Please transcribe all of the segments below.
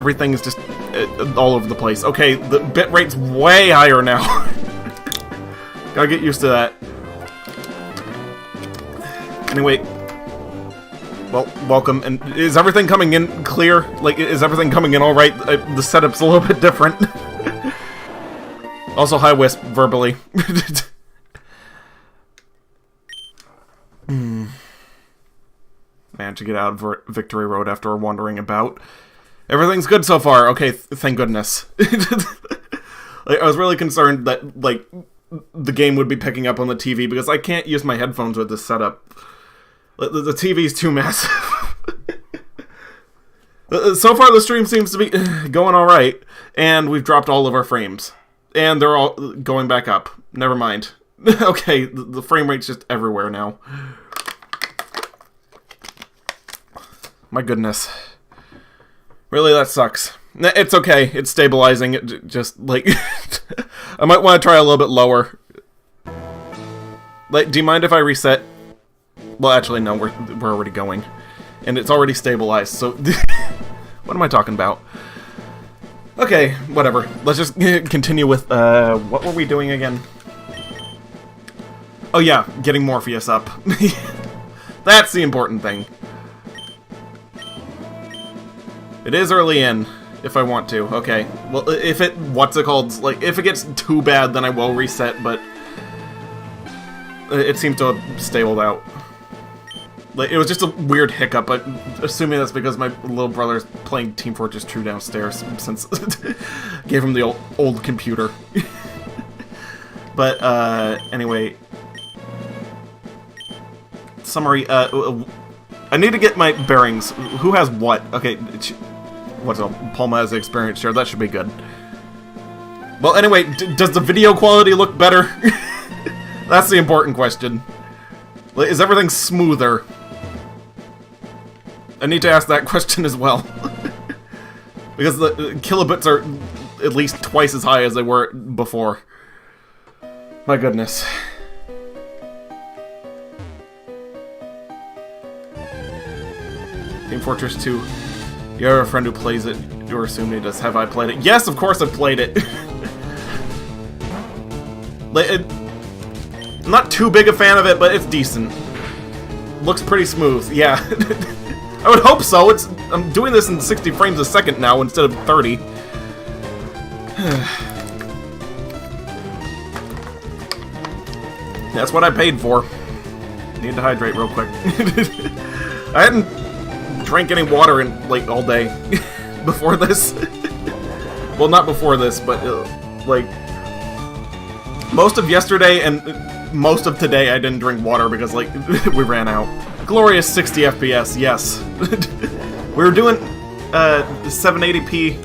everything's just all over the place. Okay, the bit rate's way higher now. Gotta get used to that. Anyway, well, welcome. And is everything coming in clear? Like, is everything coming in all right? The setup's a little bit different. Also, hi, Wisp, verbally. Managed to get out of Victory Road after wandering about. Everything's good so far. Okay, thank goodness. Like, I was really concerned that, like, the game would be picking up on the TV because I can't use my headphones with this setup. The TV's too massive. So far, the stream seems to be going alright, and we've dropped all of our frames. And they're all going back up. Never mind. Okay, the frame rate's just everywhere now. My goodness. Really, that sucks. It's okay. It's stabilizing. It just, like... I might want to try a little bit lower. Like, do you mind if I reset? Well, actually, no. We're already going. And it's already stabilized, so... What am I talking about? Okay, whatever. Let's just continue with, what were we doing again? Oh yeah, getting Morpheus up. That's the important thing. It is early in, if I want to. Okay. Well, if it... What's it called? Like, if it gets too bad, then I will reset, but... It seems to have stabled out. Like, it was just a weird hiccup, but assuming that's because my little brother's playing Team Fortress 2 downstairs, since... gave him the old computer. But, anyway... Summary, I need to get my bearings. Who has what? Okay, what's up? Palma has the experience share. That should be good. Well, anyway, does the video quality look better? That's the important question. Like, is everything smoother? I need to ask that question as well. Because the kilobits are at least twice as high as they were before. My goodness. Team Fortress 2. You have a friend who plays it. You're assuming he does. Have I played it? Yes, of course I've played it. Like, I'm not too big a fan of it, but it's decent. Looks pretty smooth. Yeah. I would hope so. I'm doing this in 60 frames a second now instead of 30. That's what I paid for. Need to hydrate real quick. I hadn't drank any water in, like, all day before this. Well, not before this, but, like, most of yesterday and most of today I didn't drink water because, like, we ran out. Glorious 60 FPS, yes. We were doing, 780p.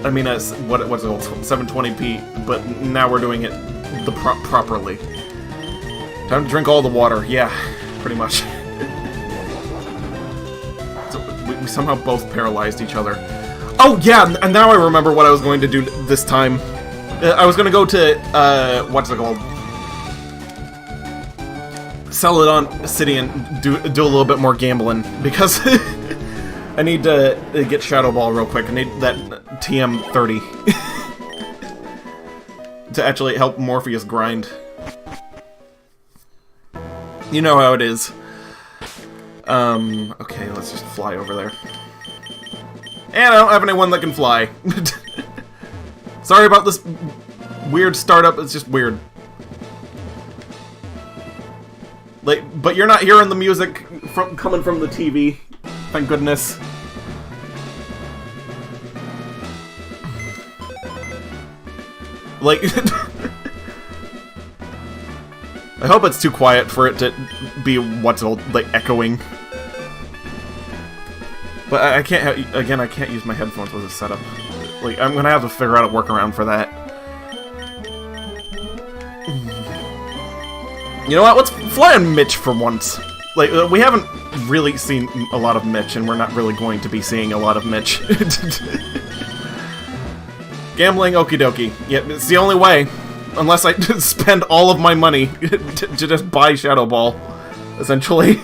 I mean, what's it called? 720p, but now we're doing it properly. Time to drink all the water, yeah, pretty much. We somehow both paralyzed each other. Oh, yeah, and now I remember what I was going to do this time. I was going to go to, what's it called? Celadon City and do a little bit more gambling, because I need to get Shadow Ball real quick. I need that TM30 to actually help Morpheus grind. You know how it is. Okay, let's just fly over there. And I don't have anyone that can fly. Sorry about this weird startup, it's just weird. Like, but you're not hearing the music coming from the TV. Thank goodness. Like, I hope it's too quiet for it to be like echoing. But I can't again, I can't use my headphones with this setup. Like, I'm gonna have to figure out a workaround for that. You know what? Let's fly on Mitch for once. Like, we haven't really seen a lot of Mitch, and we're not really going to be seeing a lot of Mitch. Gambling, okie dokie. Yep, it's the only way. Unless I spend all of my money to just buy Shadow Ball, essentially.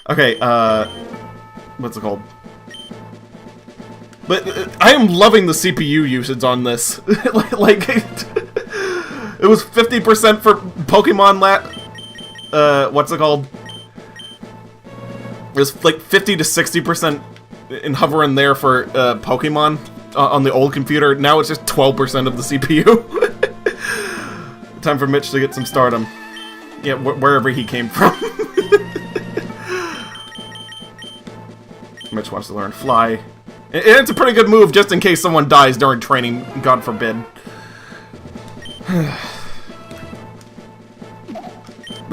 Okay, what's it called? But I am loving the CPU usage on this. Like, it was 50% for Pokemon what's it called? It was like 50 to 60% in hovering there for Pokemon on the old computer. Now it's just 12% of the CPU. Time for Mitch to get some stardom. Yeah, wherever he came from. Mitch wants to learn Fly. And it's a pretty good move just in case someone dies during training, God forbid.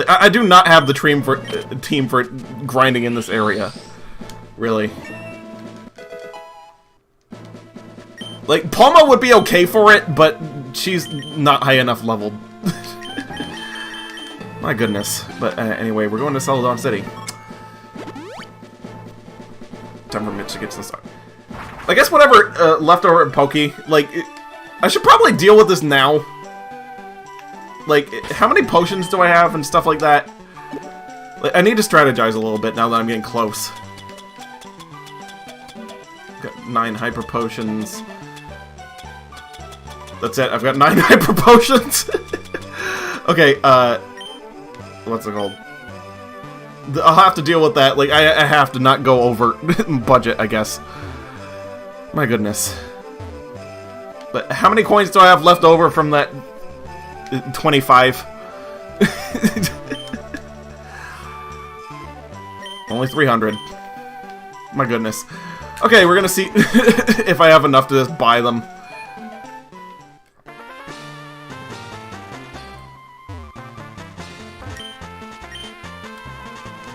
I do not have the team for grinding in this area. Really. Like, Palma would be okay for it, but she's not high enough leveled. My goodness. But anyway, we're going to Celadon City. Time for Mitch to get to the start. I guess whatever leftover Pokey, like, I should probably deal with this now. Like, how many potions do I have and stuff like that? Like, I need to strategize a little bit now that I'm getting close. Got 9 hyper potions. That's it, I've got 9 hyper potions. Okay, what's it called? I'll have to deal with that. Like, I have to not go over budget, I guess. My goodness. But how many coins do I have left over from that 25? Only 300. My goodness. Okay, we're gonna see if I have enough to just buy them.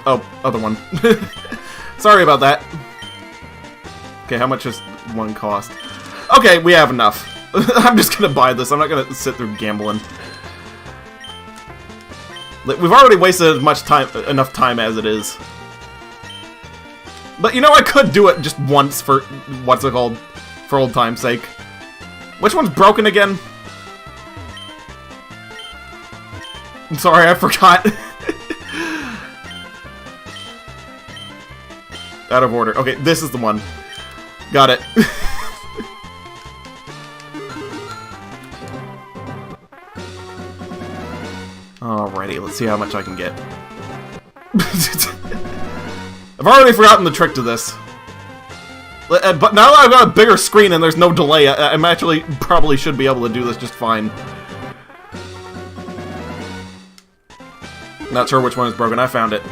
Oh, other one. Sorry about that. Okay, how much does one cost? Okay, we have enough. I'm just gonna buy this. I'm not gonna sit through gambling. Like, we've already wasted enough time as it is. But you know, I could do it just once for what's it called, for old time's sake. Which one's broken again? I'm sorry, I forgot. Out of order. Okay, this is the one. Got it. Alrighty, let's see how much I can get. I've already forgotten the trick to this. But now that I've got a bigger screen and there's no delay, I'm actually probably should be able to do this just fine. Not sure which one is broken. I found it.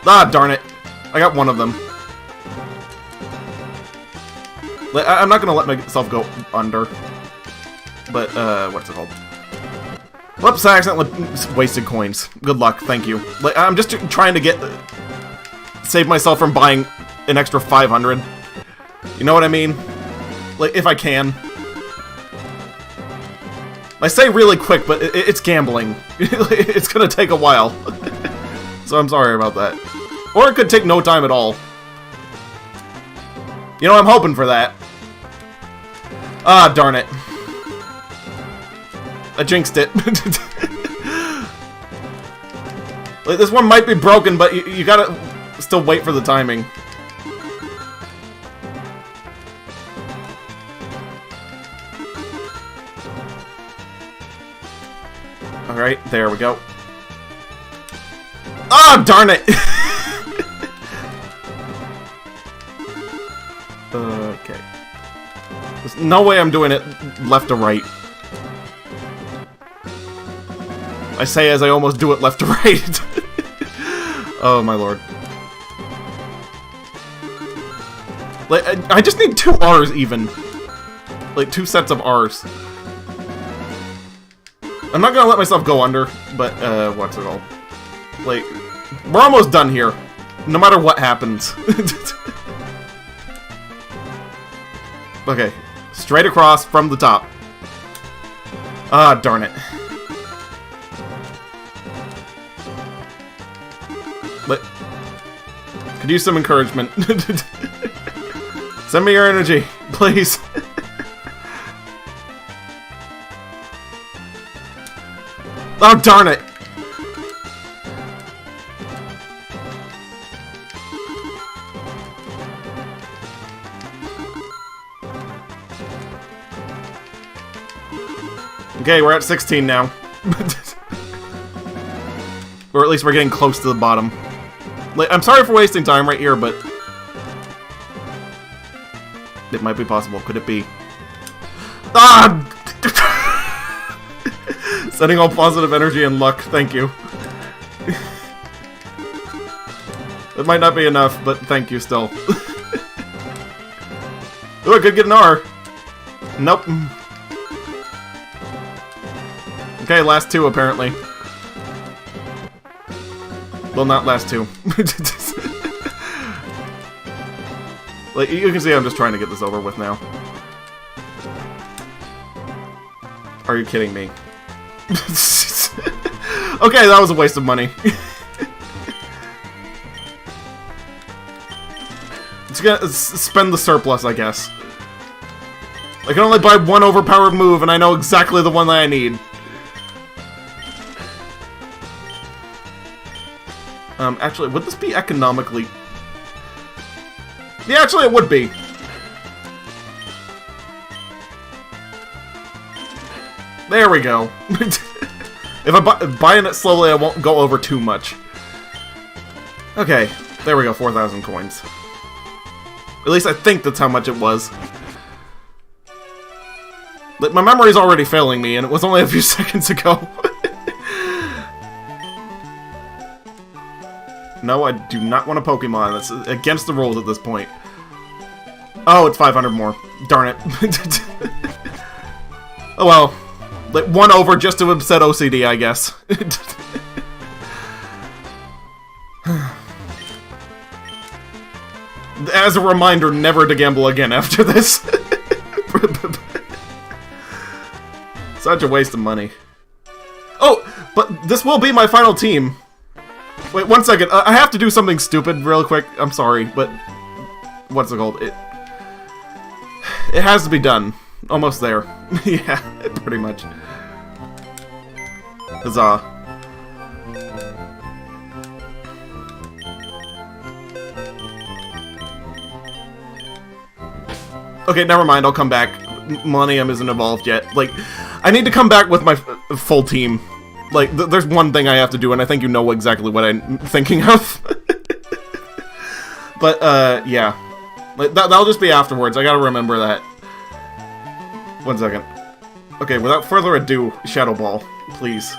Ah, darn it. I got one of them. I'm not gonna let myself go under. But, what's it called? Whoops, I accidentally wasted coins. Good luck, thank you. Like, I'm just trying to save myself from buying an extra 500. You know what I mean? Like, if I can. I say really quick, but it's gambling. It's gonna take a while. So I'm sorry about that. Or it could take no time at all. You know, I'm hoping for that. Ah, darn it. I jinxed it. Like, this one might be broken, but you gotta still wait for the timing. Alright, there we go. Ah, darn it! Okay. There's no way I'm doing it left to right. I say as I almost do it left to right. Oh my lord. Like, I just need 2 R's even. Like, 2 sets of R's. I'm not gonna let myself go under, but, what's it called? Like, we're almost done here. No matter what happens. Okay. Straight across from the top. Ah, darn it. But could use some encouragement. Send me your energy, please. Oh, darn it. Okay, we're at 16 now. Or at least we're getting close to the bottom. Like, I'm sorry for wasting time right here, but... it might be possible. Could it be? Ah! Sending all positive energy and luck. Thank you. It might not be enough, but thank you still. Ooh, I could get an R. Nope. Okay, last two apparently. Well, not last two. Like, you can see I'm just trying to get this over with now. Are you kidding me? Okay, that was a waste of money. It's gonna spend the surplus, I guess. I can only buy one overpowered move, and I know exactly the one that I need. Actually, would this be economically... Yeah, actually it would be. There we go. If I'm buying it slowly, I won't go over too much. Okay, there we go, 4,000 coins. At least I think that's how much it was. Like, my memory's already failing me, and it was only a few seconds ago. No, I do not want a Pokemon. That's against the rules at this point. Oh, it's 500 more. Darn it. Oh well. Like, one over just to upset OCD, I guess. As a reminder, never to gamble again after this. Such a waste of money. Oh, but this will be my final team. Wait, one second. I have to do something stupid real quick. I'm sorry, but... what's it called? It has to be done. Almost there. Yeah, pretty much. Huzzah. Okay, never mind. I'll come back. Millennium isn't evolved yet. Like, I need to come back with my full team. Like, there's one thing I have to do, and I think you know exactly what I'm thinking of. But, yeah. Like, that'll just be afterwards. I gotta remember that. One second. Okay, without further ado, Shadow Ball, please.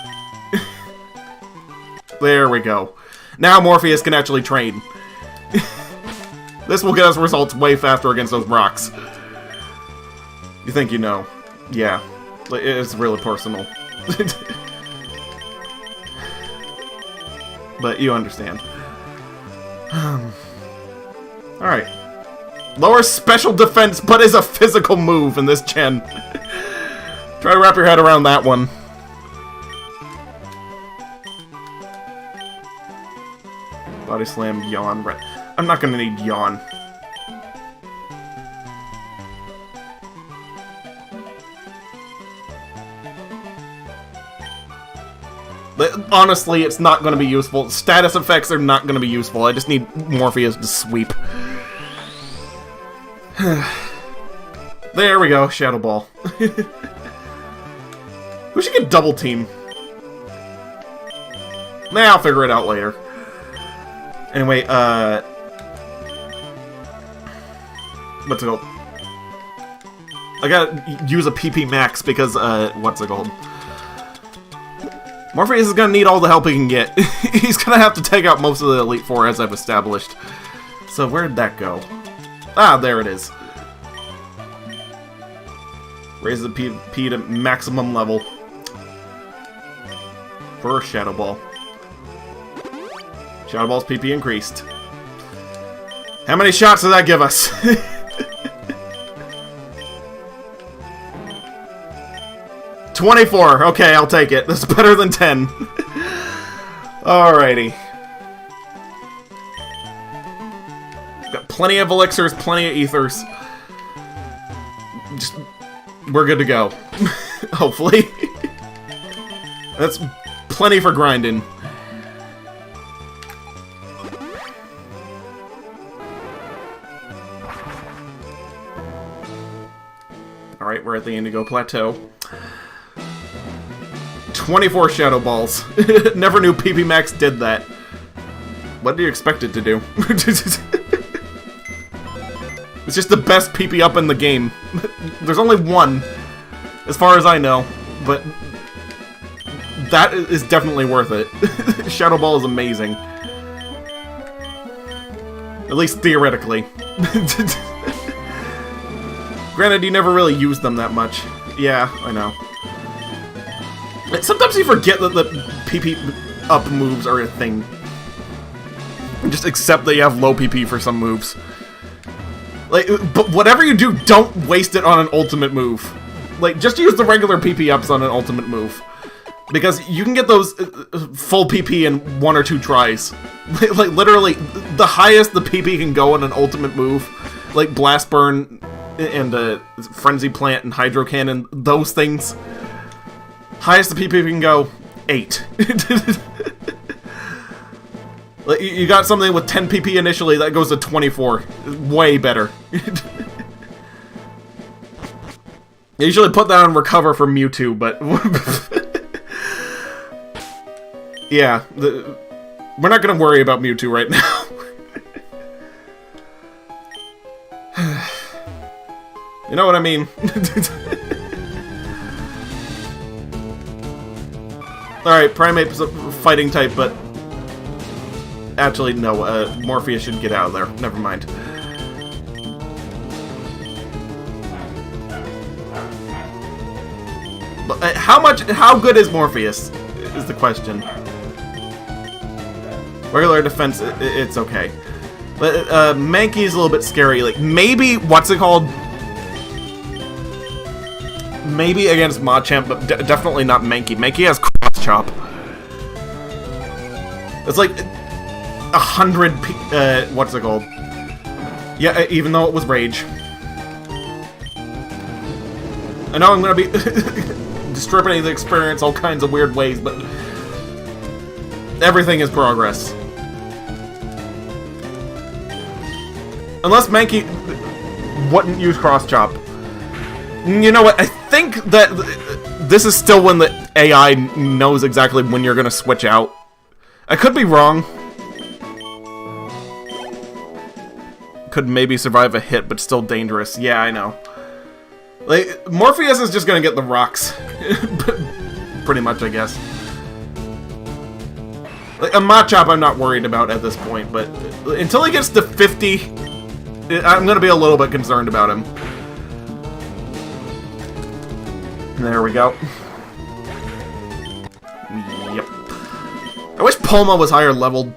There we go. Now Morpheus can actually train. This will get us results way faster against those rocks. You think you know. Yeah. It's really personal. But you understand. Alright. Lower special defense, but is a physical move in this gen. Try to wrap your head around that one. Body slam, yawn. I'm not gonna need yawn. Honestly, it's not going to be useful. Status effects are not going to be useful. I just need Morpheus to sweep. There we go, Shadow Ball. We should get double team. Nah, I'll figure it out later. Anyway, what's it called? I gotta use a PP Max because, what's it called? Morpheus is gonna need all the help he can get. He's gonna have to take out most of the Elite Four, as I've established. So where'd that go? Ah, there it is. Raise the P to maximum level. For Shadow Ball. Shadow Ball's PP increased. How many shots did that give us? 24. Okay, I'll take it. That's better than 10. Alrighty. Got plenty of elixirs, plenty of ethers. Just, we're good to go. Hopefully. That's plenty for grinding. Alright, we're at the Indigo Plateau. 24 Shadow Balls. Never knew PP Max did that. What do you expect it to do? It's just the best PP up in the game. There's only one, as far as I know, but that is definitely worth it. Shadow Ball is amazing. At least theoretically. Granted, you never really use them that much. Yeah, I know. Sometimes you forget that the PP up moves are a thing. Just accept that you have low PP for some moves. Like, but whatever you do, don't waste it on an ultimate move. Like, just use the regular PP ups on an ultimate move. Because you can get those full PP in 1 or 2 tries. Like, literally, the highest the PP can go on an ultimate move, like Blast Burn and Frenzy Plant and Hydro Cannon, those things, highest the PP can go, 8. Like, you got something with 10 PP initially, that goes to 24. Way better. I usually put that on Recover for Mewtwo, but... yeah, we're not gonna worry about Mewtwo right now. You know what I mean? Alright, Primeape is a fighting type, but... actually, no, Morpheus should get out of there. Never mind. But, how good is Morpheus? Is the question. Regular defense, it's okay. But, Mankey is a little bit scary. Like, maybe, what's it called? Maybe against Machamp, but definitely not Mankey. Mankey has Cross Chop. It's like 100 what's it called? Yeah, even though it was Rage. I know I'm gonna be distributing the experience all kinds of weird ways, but everything is progress. Unless Mankey wouldn't use Cross Chop. You know what? I think that this is still when the AI knows exactly when you're gonna switch out. I could be wrong. Could maybe survive a hit, but still dangerous. Yeah, I know. Like, Morpheus is just gonna get the rocks. Pretty much, I guess. Like, a Machop I'm not worried about at this point, but until he gets to 50, I'm gonna be a little bit concerned about him. There we go. Yep. I wish Palma was higher leveled.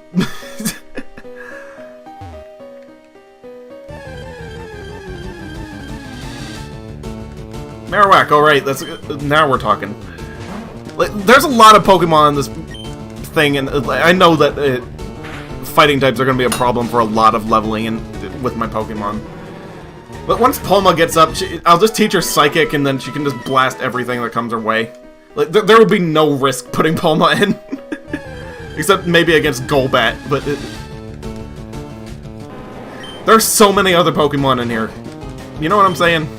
Marowak, alright, that's now we're talking. Like, there's a lot of Pokemon in this thing, and I know that fighting types are going to be a problem for a lot of leveling with my Pokemon. But once Palma gets up, I'll just teach her Psychic, and then she can just blast everything that comes her way. Like, there would be no risk putting Palma in. Except maybe against Golbat, but... there are so many other Pokemon in here. You know what I'm saying?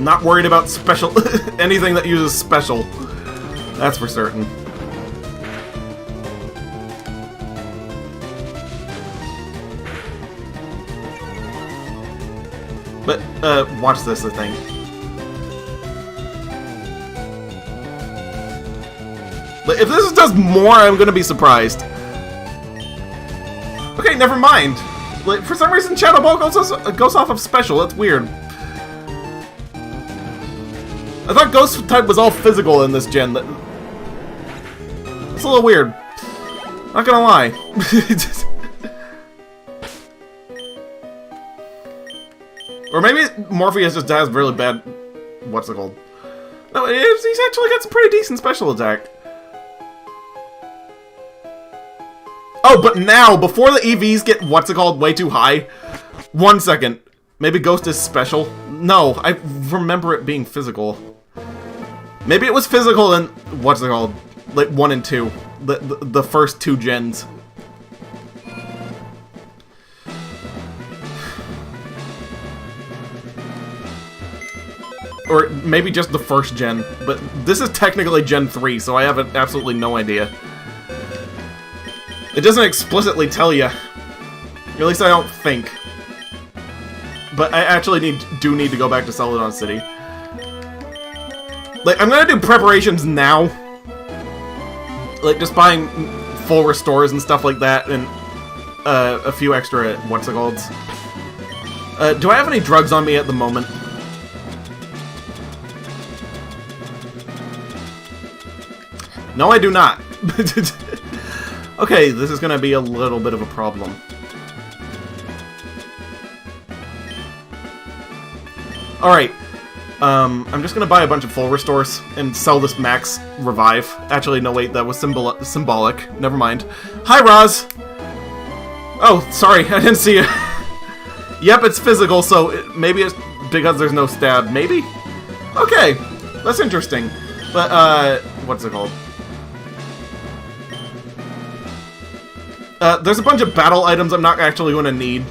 Not worried about special... anything that uses special. That's for certain. But, watch this, I think. But if this does more, I'm gonna be surprised. Okay, never mind. Like, for some reason, Shadow Ball goes off of special. That's weird. I thought Ghost type was all physical in this gen. That's a little weird. Not gonna lie. Or maybe Morpheus just has really bad... what's it called? No, he's actually got some pretty decent special attack. Oh, but now, before the EVs get, what's it called, way too high... 1 second. Maybe Ghost is special? No, I remember it being physical. Maybe it was physical in, what's it called, like 1 and 2. The first 2 gens. Or maybe just the first gen. But this is technically Gen 3, so I have absolutely no idea. It doesn't explicitly tell you. At least I don't think. But I actually do need to go back to Celadon City. Like, I'm gonna do preparations now. Like, just buying full restores and stuff like that, and a few extra, what's it called? Do I have any drugs on me at the moment? No, I do not. Okay, this is gonna be a little bit of a problem. Alright. I'm just gonna buy a bunch of full restores and sell this max revive. Actually, no, wait, that was symbolic. Never mind. Hi, Roz! Oh, sorry, I didn't see you. Yep, it's physical, so maybe it's because there's no stab. Maybe? Okay, that's interesting. But, what's it called? There's a bunch of battle items I'm not actually going to need.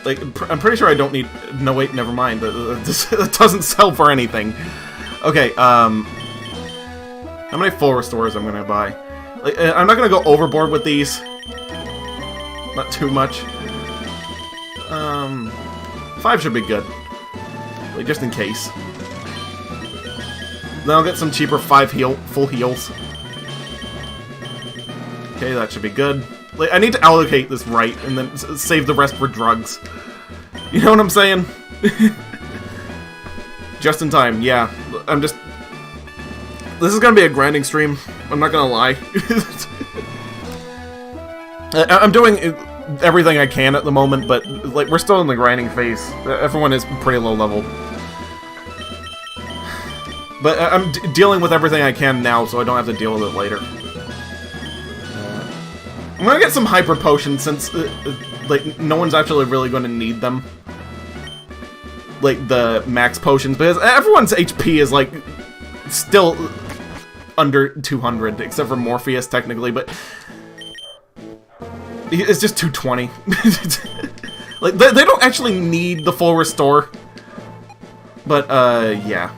Like, I'm pretty sure I don't need... No, wait, never mind. That doesn't sell for anything. Okay, how many full restores I'm gonna buy? Like, I'm not gonna go overboard with these. Not too much. 5 should be good. Like, just in case. Then I'll get some cheaper full heals. Okay, that should be good. Like, I need to allocate this right, and then save the rest for drugs. You know what I'm saying? Just in time, yeah. I'm just... This is gonna be a grinding stream. I'm not gonna lie. I'm doing everything I can at the moment, but, like, we're still in the grinding phase. Everyone is pretty low level. But I'm dealing with everything I can now, so I don't have to deal with it later. I'm gonna get some hyper potions since, like, no one's actually really gonna need them. Like, the max potions, because everyone's HP is, like, still under 200, except for Morpheus, technically, but... It's just 220. Like, they don't actually need the full restore. But, yeah.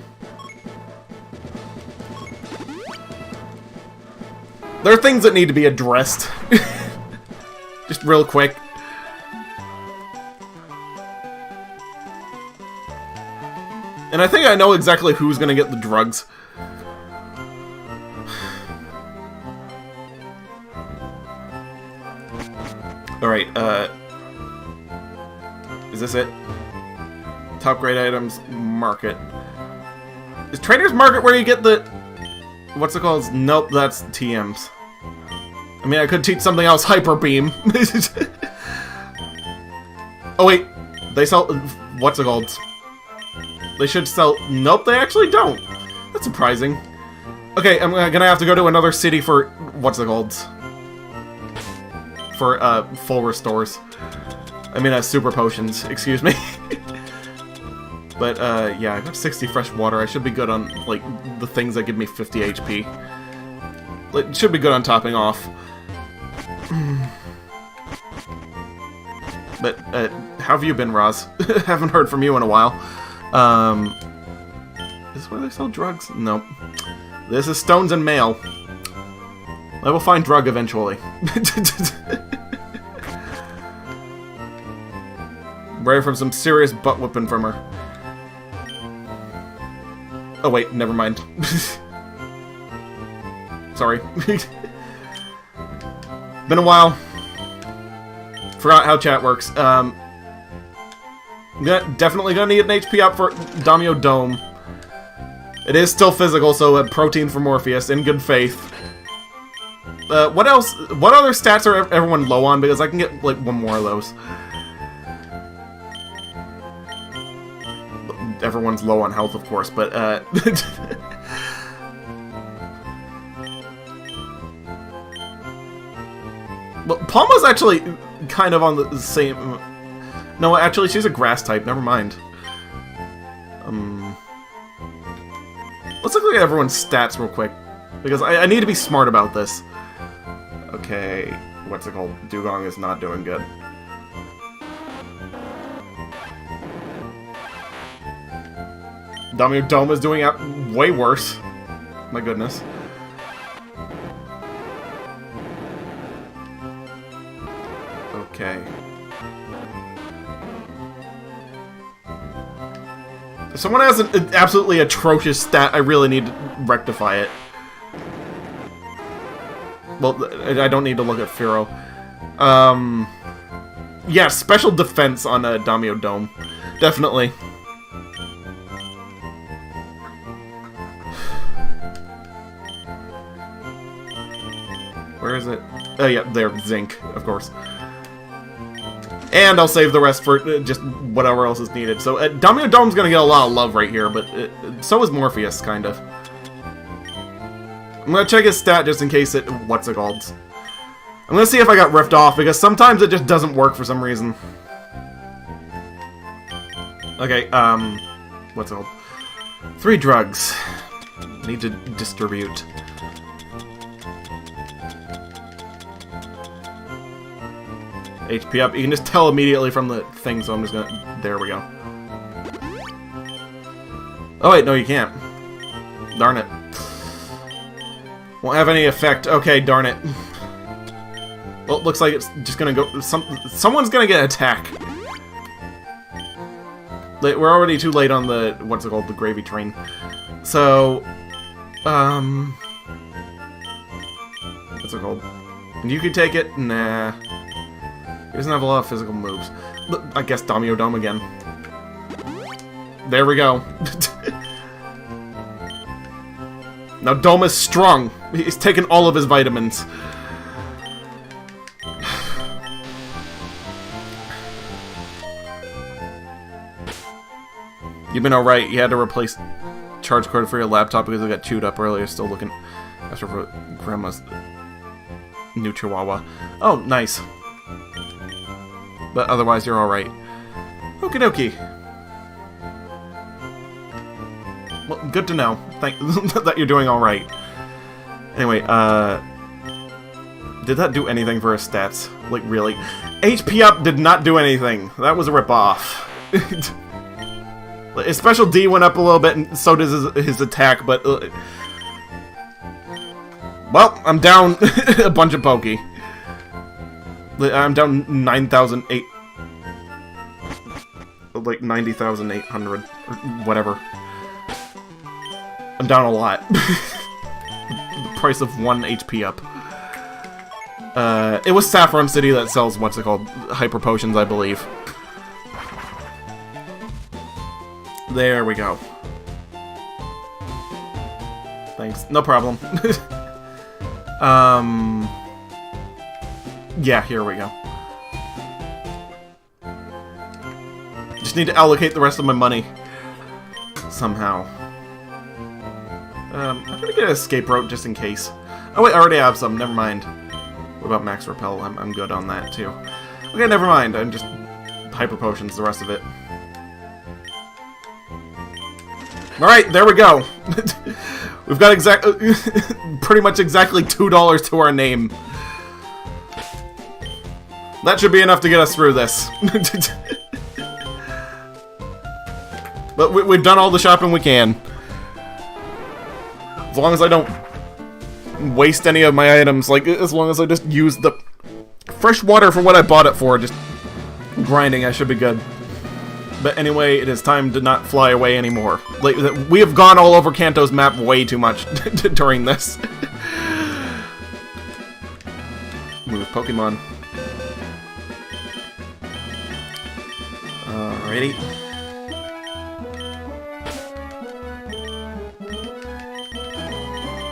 There are things that need to be addressed. Just real quick. And I think I know exactly who's gonna get the drugs. Alright, is this it? Top grade items, market. Is Trader's Market where you get the... What's it called? Nope, that's TMs. I mean, I could teach something else. Hyper Beam. Oh wait, they sell... What's it called? They should sell... Nope, they actually don't. That's surprising. Okay, I'm gonna have to go to another city for... What's it called? For, full restores. I mean, super potions. Excuse me. But, yeah, I got 60 fresh water. I should be good on, like, the things that give me 50 HP. It should be good on topping off. But, how have you been, Roz? Haven't heard from you in a while. Is this where they sell drugs? Nope. This is Stones and Mail. I will find drug eventually. Ready for some serious butt whipping from her. Oh wait, never mind. Sorry. Been a while. Forgot how chat works. Definitely gonna need an HP up for Damio Dome. It is still physical, so a protein for Morpheus, in good faith. What else? What other stats are everyone low on? Because I can get, like, one more of those. Everyone's low on health, of course, but, Well, Palma's actually kind of on the same... No, actually, she's a grass type. Never mind. Let's look at everyone's stats real quick. Because I need to be smart about this. Okay, what's it called? Dugong is not doing good. Damio Dome is doing way worse. My goodness. Okay. If someone has an absolutely atrocious stat, I really need to rectify it. Well, I don't need to look at Firo. Yeah, special defense on a Damio Dome. Definitely. Where is it? Oh yeah, there, Zinc, of course. And I'll save the rest for just whatever else is needed. So Damio Dome's gonna get a lot of love right here, but so is Morpheus, kind of. I'm gonna check his stat just in case it... what's it called? I'm gonna see if I got ripped off, because sometimes it just doesn't work for some reason. Okay, what's it called? 3 drugs. Need to distribute. HP up. You can just tell immediately from the thing, so I'm just gonna... there we go. Oh wait, no you can't. Darn it. Won't have any effect. Okay, darn it. Well, it looks like it's just gonna go... someone's gonna get attacked. We're already too late on the... what's it called? The gravy train. So... what's it called? You could take it? Nah. He doesn't have a lot of physical moves. I guess Damio Dome again. There we go. Now Dome is strong. He's taken all of his vitamins. You've been alright. You had to replace charge cord for your laptop because it got chewed up earlier. Still looking after Grandma's new Chihuahua. Oh, nice. But otherwise, you're alright. Okie dokie. Well, good to know. Thank that you're doing alright. Anyway, did that do anything for his stats? Like, really? HP up did not do anything. That was a ripoff. His special D went up a little bit, and so does his attack, but... well, I'm down a bunch of Poke. I'm down 9,008... like 90,800, or whatever. I'm down a lot. The price of 1 HP up. It was Saffron City that sells, what's it called? Hyper Potions, I believe. There we go. Thanks. No problem. Yeah, here we go. Just need to allocate the rest of my money. Somehow. I'm gonna get an escape rope just in case. Oh wait, I already have some, never mind. What about Max Repel? I'm good on that too. Okay, never mind, I'm just Hyper Potions, the rest of it. Alright, there we go. We've got pretty much exactly $2 to our name. That should be enough to get us through this. But we've done all the shopping we can. As long as I don't waste any of my items, like, as long as I just use the fresh water for what I bought it for, just grinding, I should be good. But anyway, it is time to not fly away anymore. Like, we have gone all over Kanto's map way too much during this. Move Pokemon. Alrighty.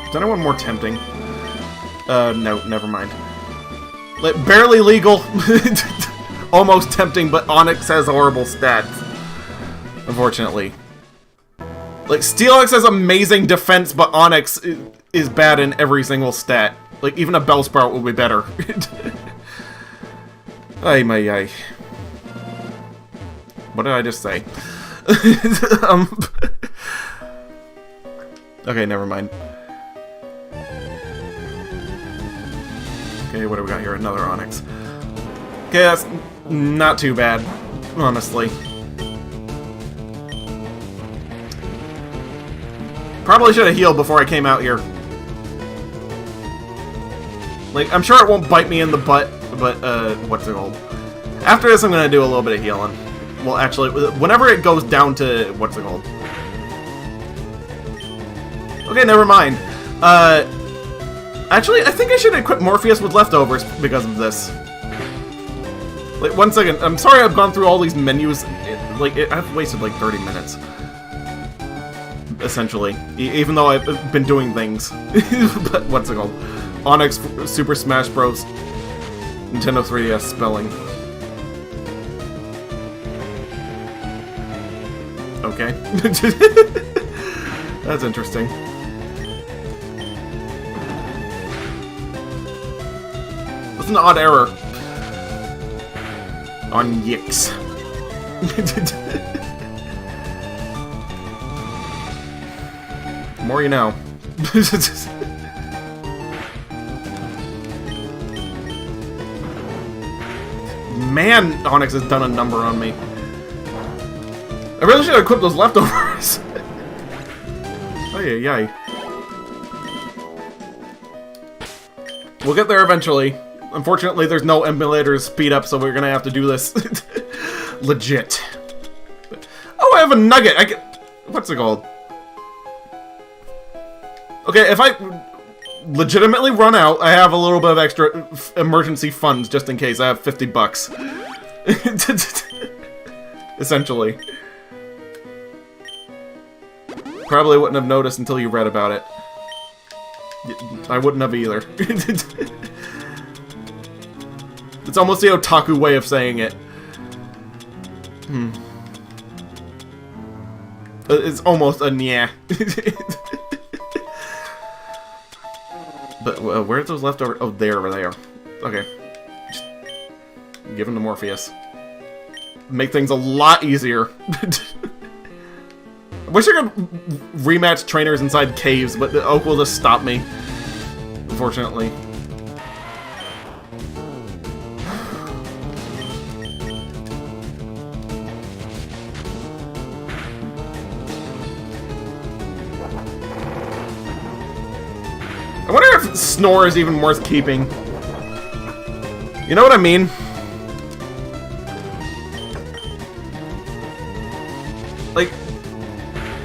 Is anyone more tempting? No, never mind. Like, barely legal. Almost tempting, but Onyx has horrible stats. Unfortunately. Like, Steelix has amazing defense, but Onyx is bad in every single stat. Like, even a Bellsprout will be better. Ay, my, ay. What did I just say? Okay, never mind. Okay, what do we got here? Another Onyx. Okay, that's not too bad, honestly. Probably should have healed before I came out here. Like, I'm sure it won't bite me in the butt, but, what's it called? After this, I'm gonna do a little bit of healing. Well, actually, whenever it goes down to, what's it called? Okay, never mind. Actually, I think I should equip Morpheus with leftovers because of this. Like, 1 second. I'm sorry I've gone through all these menus. I've wasted like 30 minutes. Essentially. Even though I've been doing things. But what's it called? Onyx Super Smash Bros. Nintendo 3DS spelling. Okay. That's interesting. That's an odd error. On Yix. More you know. Man, Onyx has done a number on me. I really should have equipped those leftovers. Oh yeah, yay. We'll get there eventually. Unfortunately, there's no emulator speed up, so we're gonna have to do this legit. Oh, I have a nugget. I get. What's it called? Okay, if I legitimately run out, I have a little bit of extra emergency funds just in case. I have 50 bucks. Essentially. Probably wouldn't have noticed until you read about it. I wouldn't have either. It's almost the otaku way of saying it. It's almost a yeah. But where's those leftovers? Oh, there. Okay. Just give them to Morpheus. Make things a lot easier. I wish I could rematch trainers inside caves, but the oak will just stop me. Unfortunately. I wonder if Snore is even worth keeping. You know what I mean? Like,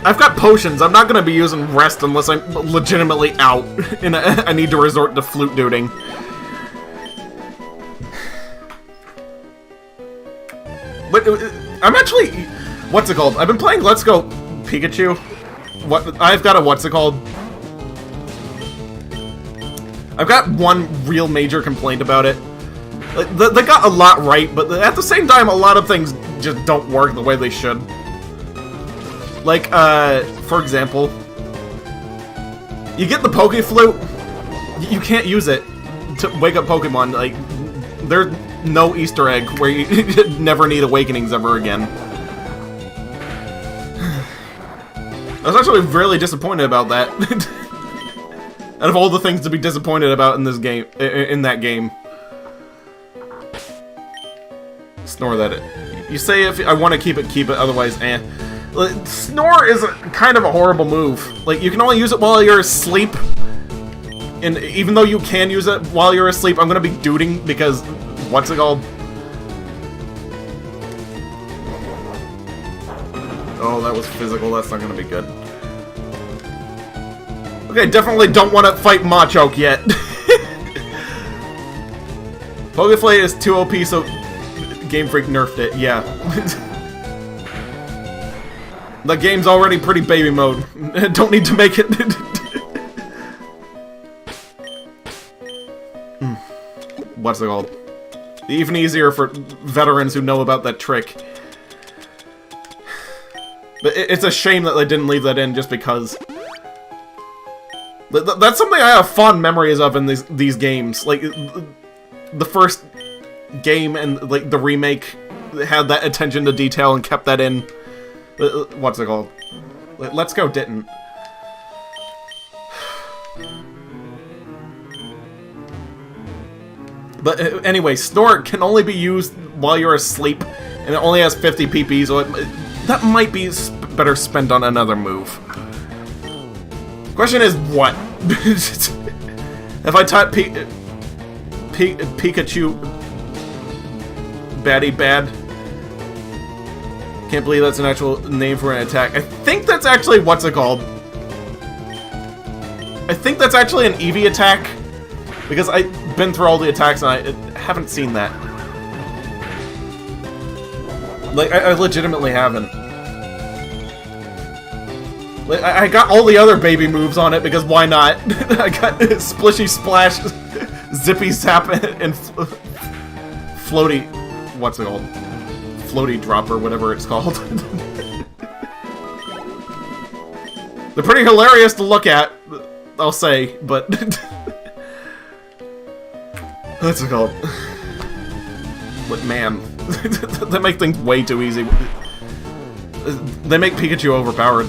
I've got potions. I'm not gonna be using rest unless I'm legitimately out and I need to resort to flute duding. But I'm actually... What's it called? I've been playing Let's Go Pikachu. I've got a... What's it called? I've got one real major complaint about it. Like, they got a lot right, but at the same time, a lot of things just don't work the way they should. Like, for example, you get the Poke Flute, you can't use it to wake up Pokemon. Like, there's no Easter egg where you never need awakenings ever again. I was actually really disappointed about that. Out of all the things to be disappointed about in this game, in that game. Snore that it. You say if I want to keep it, otherwise, eh. Snore is kind of a horrible move. Like, you can only use it while you're asleep. And even though you can use it while you're asleep, I'm gonna be duding because, what's it called? Oh, that was physical, that's not gonna be good. Okay, definitely don't want to fight Machoke yet. Pokeflay is too OP, so Game Freak nerfed it, yeah. The game's already pretty baby mode. Don't need to make it. What's it called? Even easier for veterans who know about that trick. But it's a shame that they didn't leave that in just because. That's something I have fond memories of in these games. Like, the first game and like the remake had that attention to detail and kept that in. What's it called? Let's Go didn't. But anyway, Snore can only be used while you're asleep, and it only has 50 PP, so that might be better spent on another move. Question is, what? If I type Pikachu baddie bad, can't believe that's an actual name for an attack. I think that's actually, what's it called? I think that's actually an Eevee attack, because I've been through all the attacks and I haven't seen that. Like, I legitimately haven't. Like, I got all the other baby moves on it, because why not? I got Splishy Splash, Zippy Zap, and Floaty... what's it called? Floaty Drop, or whatever it's called. They're pretty hilarious to look at, I'll say, but... what's it called? But man, they make things way too easy. They make Pikachu overpowered.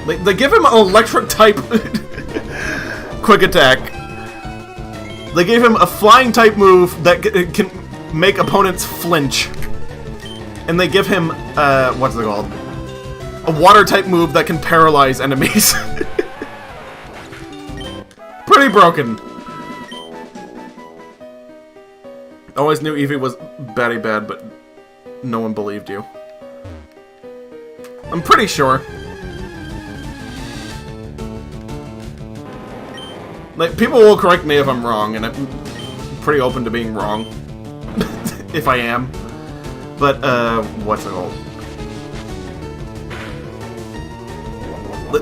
They give him an electric type quick attack. They gave him a flying type move that can make opponents flinch. And they give him, what's it called? A water type move that can paralyze enemies. Pretty broken. Always knew Eevee was baddie bad, but no one believed you. I'm pretty sure. Like, people will correct me if I'm wrong, and I'm pretty open to being wrong. If I am. But, what's it called?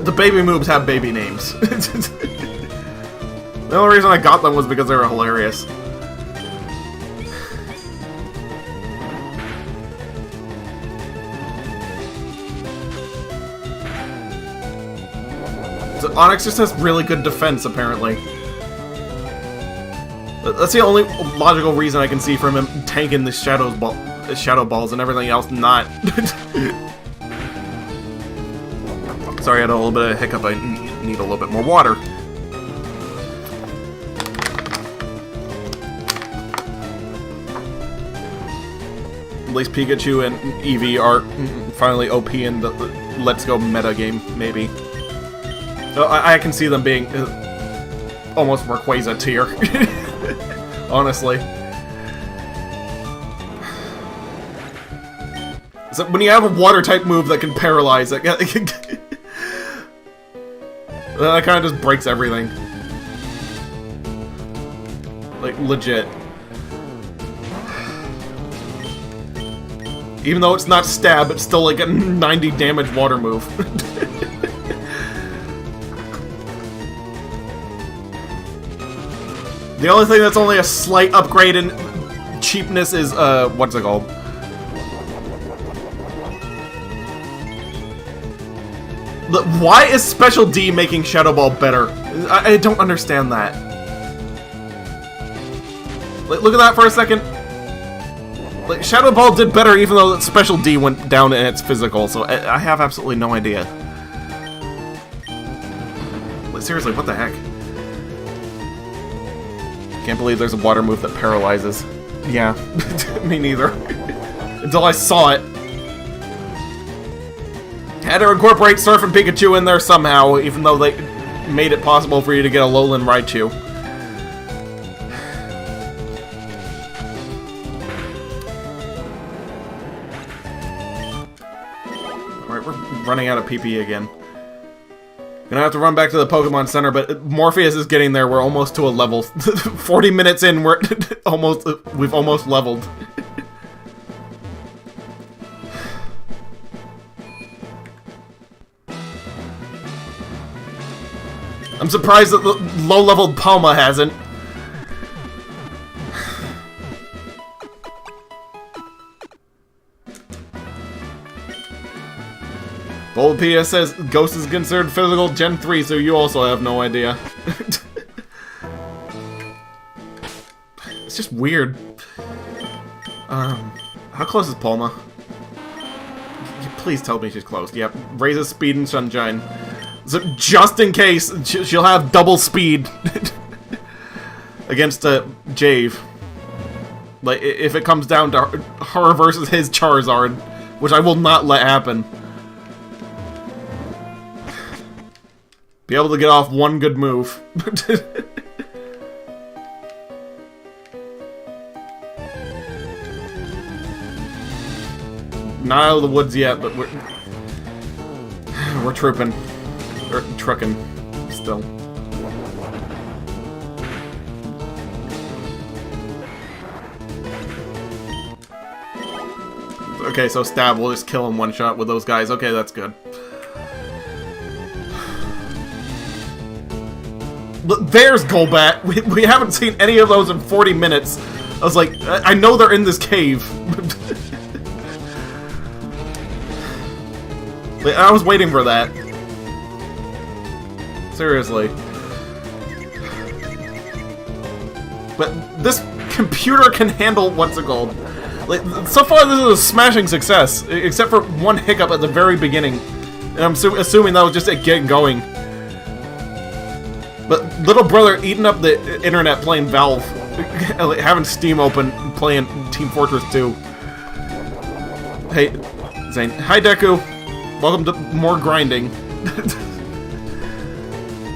The baby moves have baby names. The only reason I got them was because they were hilarious. So Onix just has really good defense, apparently. That's the only logical reason I can see from him tanking the shadow balls and everything else not. Sorry, I had a little bit of a hiccup. I need a little bit more water. At least Pikachu and Eevee are finally OP in the Let's Go meta game, maybe. So I can see them being almost Rayquaza tier. Honestly. So when you have a water type move that can paralyze, that kind of just breaks everything. Like, legit. Even though it's not stab, it's still like a 90 damage water move. The only thing that's only a slight upgrade in cheapness is, what's it called? Why is Special D making Shadow Ball better? I don't understand that. Like, look at that for a second. Like, Shadow Ball did better even though Special D went down in its physical, so I have absolutely no idea. Like, seriously, what the heck? Can't believe there's a water move that paralyzes. Yeah, me neither. Until I saw it. Had to incorporate Surf and Pikachu in there somehow, even though they made it possible for you to get a Alolan Raichu. Alright, we're running out of PP again. Gonna have to run back to the Pokemon Center, but Morpheus is getting there. We're almost to a level. 40 minutes in, we've almost leveled. I'm surprised that the low-leveled Palma hasn't. Bold PS says Ghost is considered physical Gen 3, so you also have no idea. It's just weird. How close is Palma? Please tell me she's close. Yep, raises speed and sunshine. So just in case, she'll have double speed against Jave. Like, if it comes down to her versus his Charizard, which I will not let happen. Be able to get off one good move. Not out of the woods yet, but we're trooping. Or trucking still. Okay, so Stab will just kill him one shot with those guys. Okay, that's good. There's Golbat! We haven't seen any of those in 40 minutes. I was like, I know they're in this cave. I was waiting for that. Seriously. But this computer can handle what's it called? Like, so far this is a smashing success, except for one hiccup at the very beginning. And I'm assuming that was just it getting going. But little brother eating up the internet playing Valve. Having Steam open, playing Team Fortress 2. Hey, Xane. Hi, Deku. Welcome to more grinding.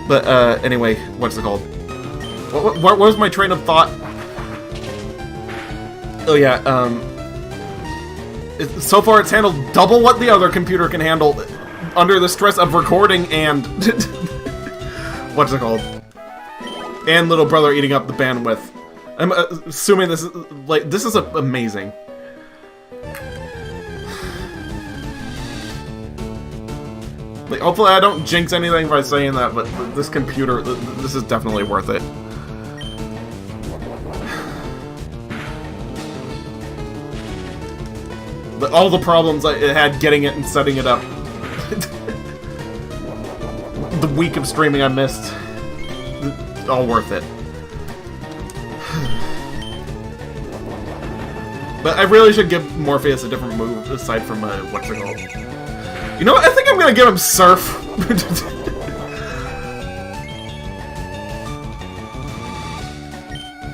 But, anyway, what's it called? What was my train of thought? Oh, yeah, so far it's handled double what the other computer can handle under the stress of recording and... what's it called? And little brother eating up the bandwidth. I'm assuming this is, like, this is amazing. Like, hopefully I don't jinx anything by saying that, but this computer, this is definitely worth it. But all the problems it had getting it and setting it up. The week of streaming I missed. All worth it. But I really should give Morpheus a different move aside from what's it called? You know what? I think I'm gonna give him Surf.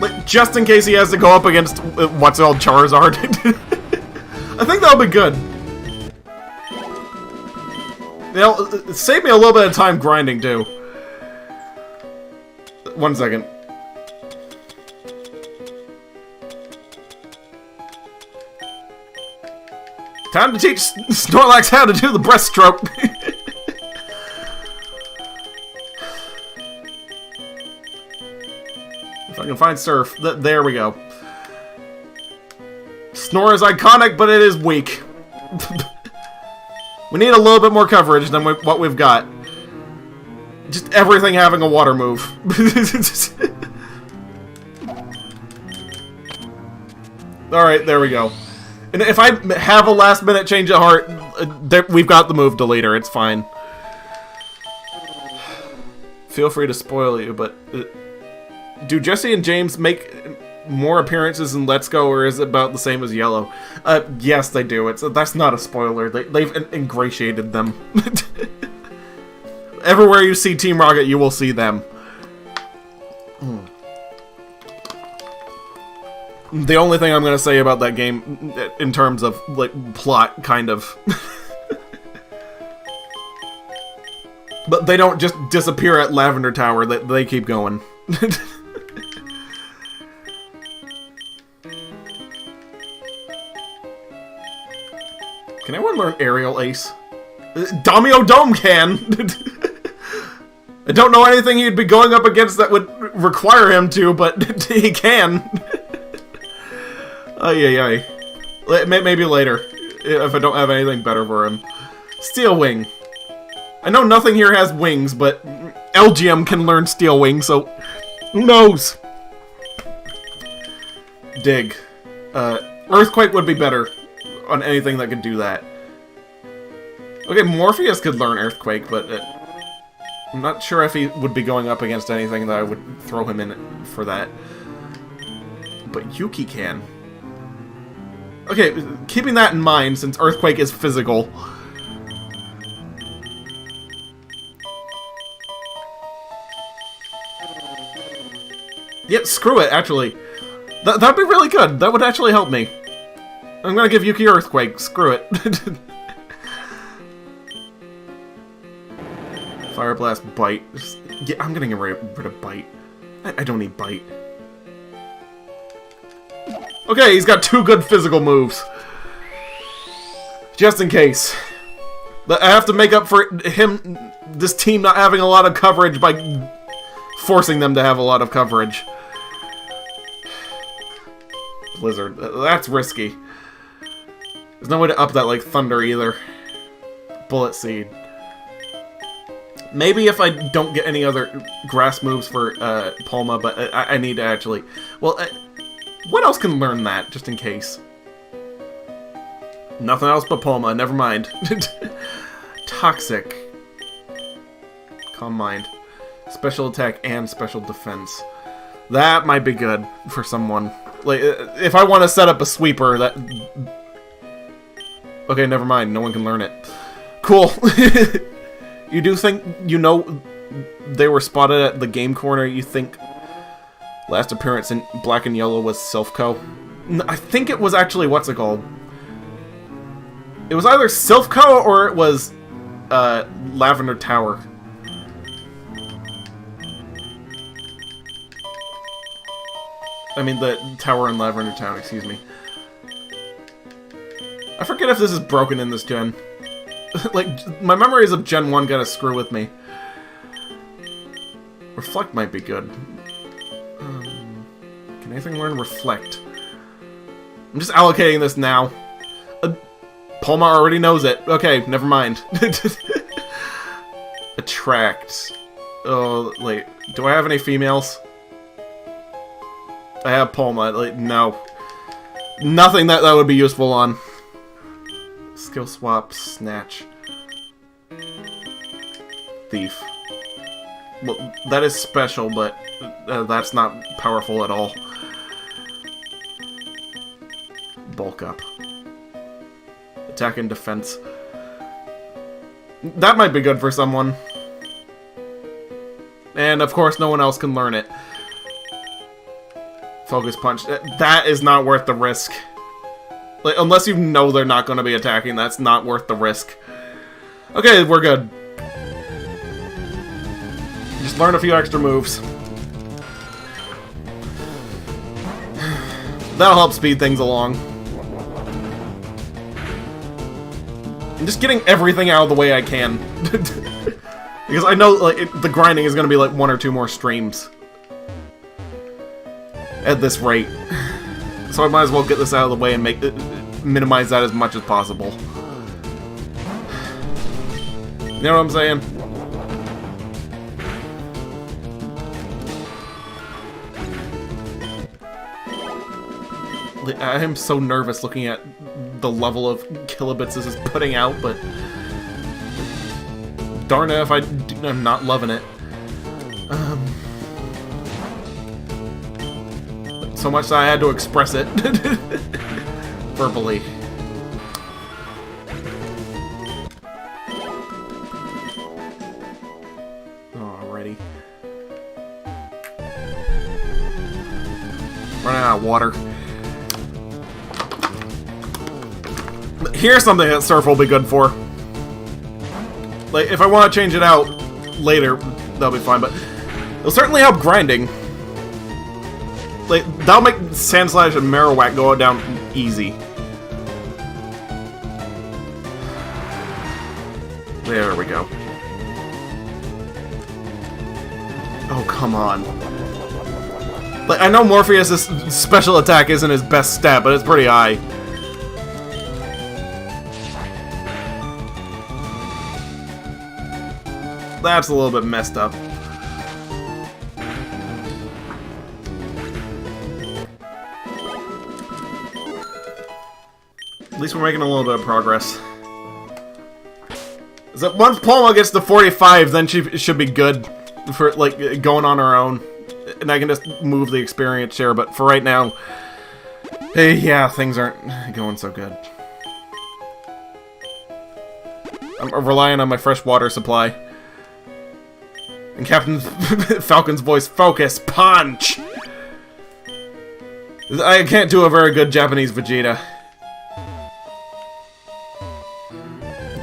Like, just in case he has to go up against what's it called, Charizard. I think that'll be good. It'll save me a little bit of time grinding, too. 1 second. Time to teach Snorlax how to do the breaststroke. If I can find Surf. There we go. Snore is iconic, but it is weak. We need a little bit more coverage than what we've got. Just everything having a water move. Alright, there we go. And if I have a last-minute change of heart, we've got the move deleter. It's fine. Feel free to spoil you, but... do Jesse and James make more appearances in Let's Go, or is it about the same as Yellow? Yes, they do. That's not a spoiler. They've ingratiated them. Everywhere you see Team Rocket, you will see them. The only thing I'm gonna say about that game, in terms of, like, plot, kind of. But they don't just disappear at Lavender Tower, they keep going. Can anyone learn Aerial Ace? Damio Dome can! I don't know anything he'd be going up against that would require him to, but he can. Ay. Maybe later, if I don't have anything better for him. Steel Wing. I know nothing here has wings, but Elgium can learn Steel Wing, so who knows? Dig. Earthquake would be better on anything that could do that. Okay, Morpheus could learn Earthquake, but I'm not sure if he would be going up against anything that I would throw him in for that. But Yuki can. Okay, keeping that in mind, since Earthquake is physical. Yep, screw it, actually. That'd be really good. That would actually help me. I'm gonna give Yuki Earthquake. Screw it. Fire Blast, Bite. Yeah, I'm gonna get rid of Bite. I don't need Bite. Okay, he's got 2 good physical moves. Just in case. I have to make up for this team not having a lot of coverage by forcing them to have a lot of coverage. Blizzard. That's risky. There's no way to up that like Thunder either. Bullet Seed. Maybe if I don't get any other grass moves for Palma, but I need to actually... Well, what else can learn that, just in case? Nothing else but Palma, never mind. Toxic. Calm Mind. Special attack and special defense. That might be good for someone. Like, if I want to set up a sweeper, that... Okay, never mind, no one can learn it. Cool. You do think, you know, they were spotted at the game corner, you think last appearance in Black and Yellow was Silphco? I think it was actually, what's it called? It was either Silphco or it was Lavender Tower. I mean, the tower in Lavender Town, excuse me. I forget if this is broken in this gen. Like, my memories of Gen 1 gotta screw with me. Reflect might be good. Can anything learn Reflect? I'm just allocating this now. Palma already knows it. Okay, never mind. Attract. Oh, wait. Do I have any females? I have Palma. Like, no. Nothing that would be useful on. Skill swap, Snatch. Thief. Well, that is special, but that's not powerful at all. Bulk up. Attack and defense. That might be good for someone. And of course, no one else can learn it. Focus Punch. That is not worth the risk. Like, unless you know they're not going to be attacking, that's not worth the risk. Okay, we're good. Just learn a few extra moves. That'll help speed things along. I'm just getting everything out of the way I can. Because I know like the grinding is going to be like 1 or 2 more streams. At this rate. So I might as well get this out of the way and minimize that as much as possible. You know what I'm saying? I am so nervous looking at the level of kilobits this is putting out, but... Darn it if I'm not loving it. So much that I had to express it. Verbally. Alrighty. Running out of water. Here's something that Surf will be good for. Like, if I want to change it out later, that'll be fine, but it'll certainly help grinding. Like, that'll make Sandslash and Marowak go down easy. There we go. Oh, come on. Like, I know Morpheus' special attack isn't his best stat, but it's pretty high. That's a little bit messed up. At least we're making a little bit of progress. Is that once Palma gets to 45, then she should be good for like going on her own, and I can just move the experience share. But for right now, yeah, things aren't going so good. I'm relying on my fresh water supply. And Captain Falcon's voice, focus, punch! I can't do a very good Japanese Vegeta.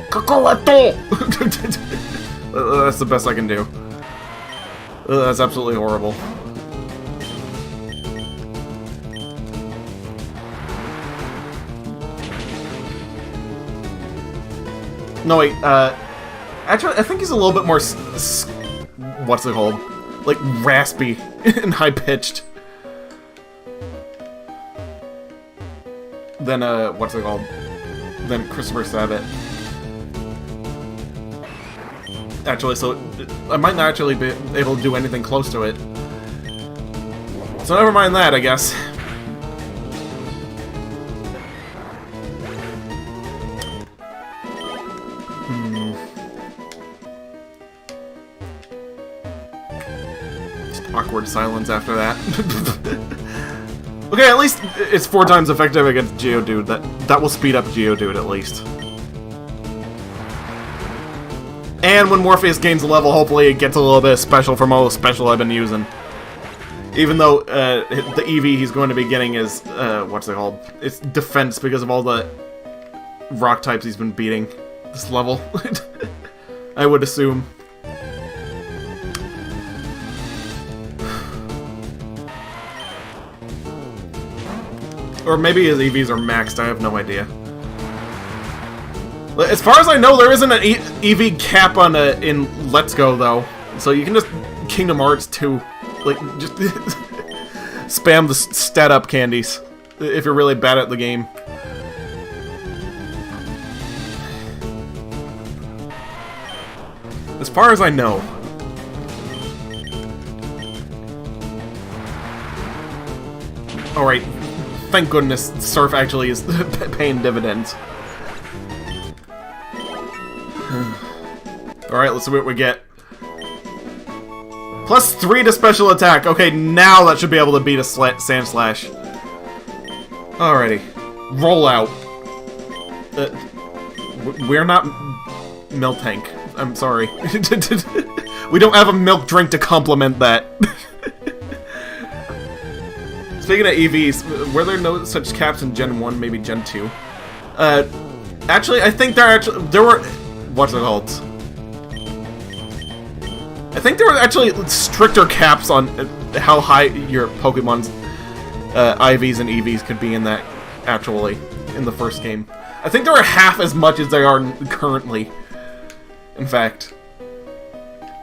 Kakaroto! That's the best I can do. That's absolutely horrible. No, wait, actually, I think he's a little bit more what's it called? Like, raspy and high-pitched. Than, what's it called? Than Christopher Sabat. Actually, so I might not actually be able to do anything close to it. So never mind that, I guess. Just awkward silence after that. Okay, at least it's 4 times effective against Geodude. That will speed up Geodude at least. And when Morpheus gains a level, hopefully it gets a little bit of special from all the special I've been using. Even though the EV he's going to be getting is, what's it called? It's defense because of all the rock types he's been beating this level. I would assume. Or maybe his EVs are maxed, I have no idea. As far as I know, there isn't an EV cap on in Let's Go, though. So you can just Kingdom Hearts 2. Like, just spam the stat-up candies if you're really bad at the game. As far as I know. Alright. Thank goodness Surf actually is paying dividends. Alright, let's see what we get. +3 to special attack. Okay, now that should be able to beat a Sand Slash. Alrighty. Roll out. We're not Miltank. I'm sorry. We don't have a milk drink to complement that. Speaking of EVs, were there no such caps in Gen 1, maybe Gen 2? Actually, I think there were... What's it called? I think there were actually stricter caps on how high your Pokemon's IVs and EVs could be in that, actually, in the first game. I think they were half as much as they are currently, in fact.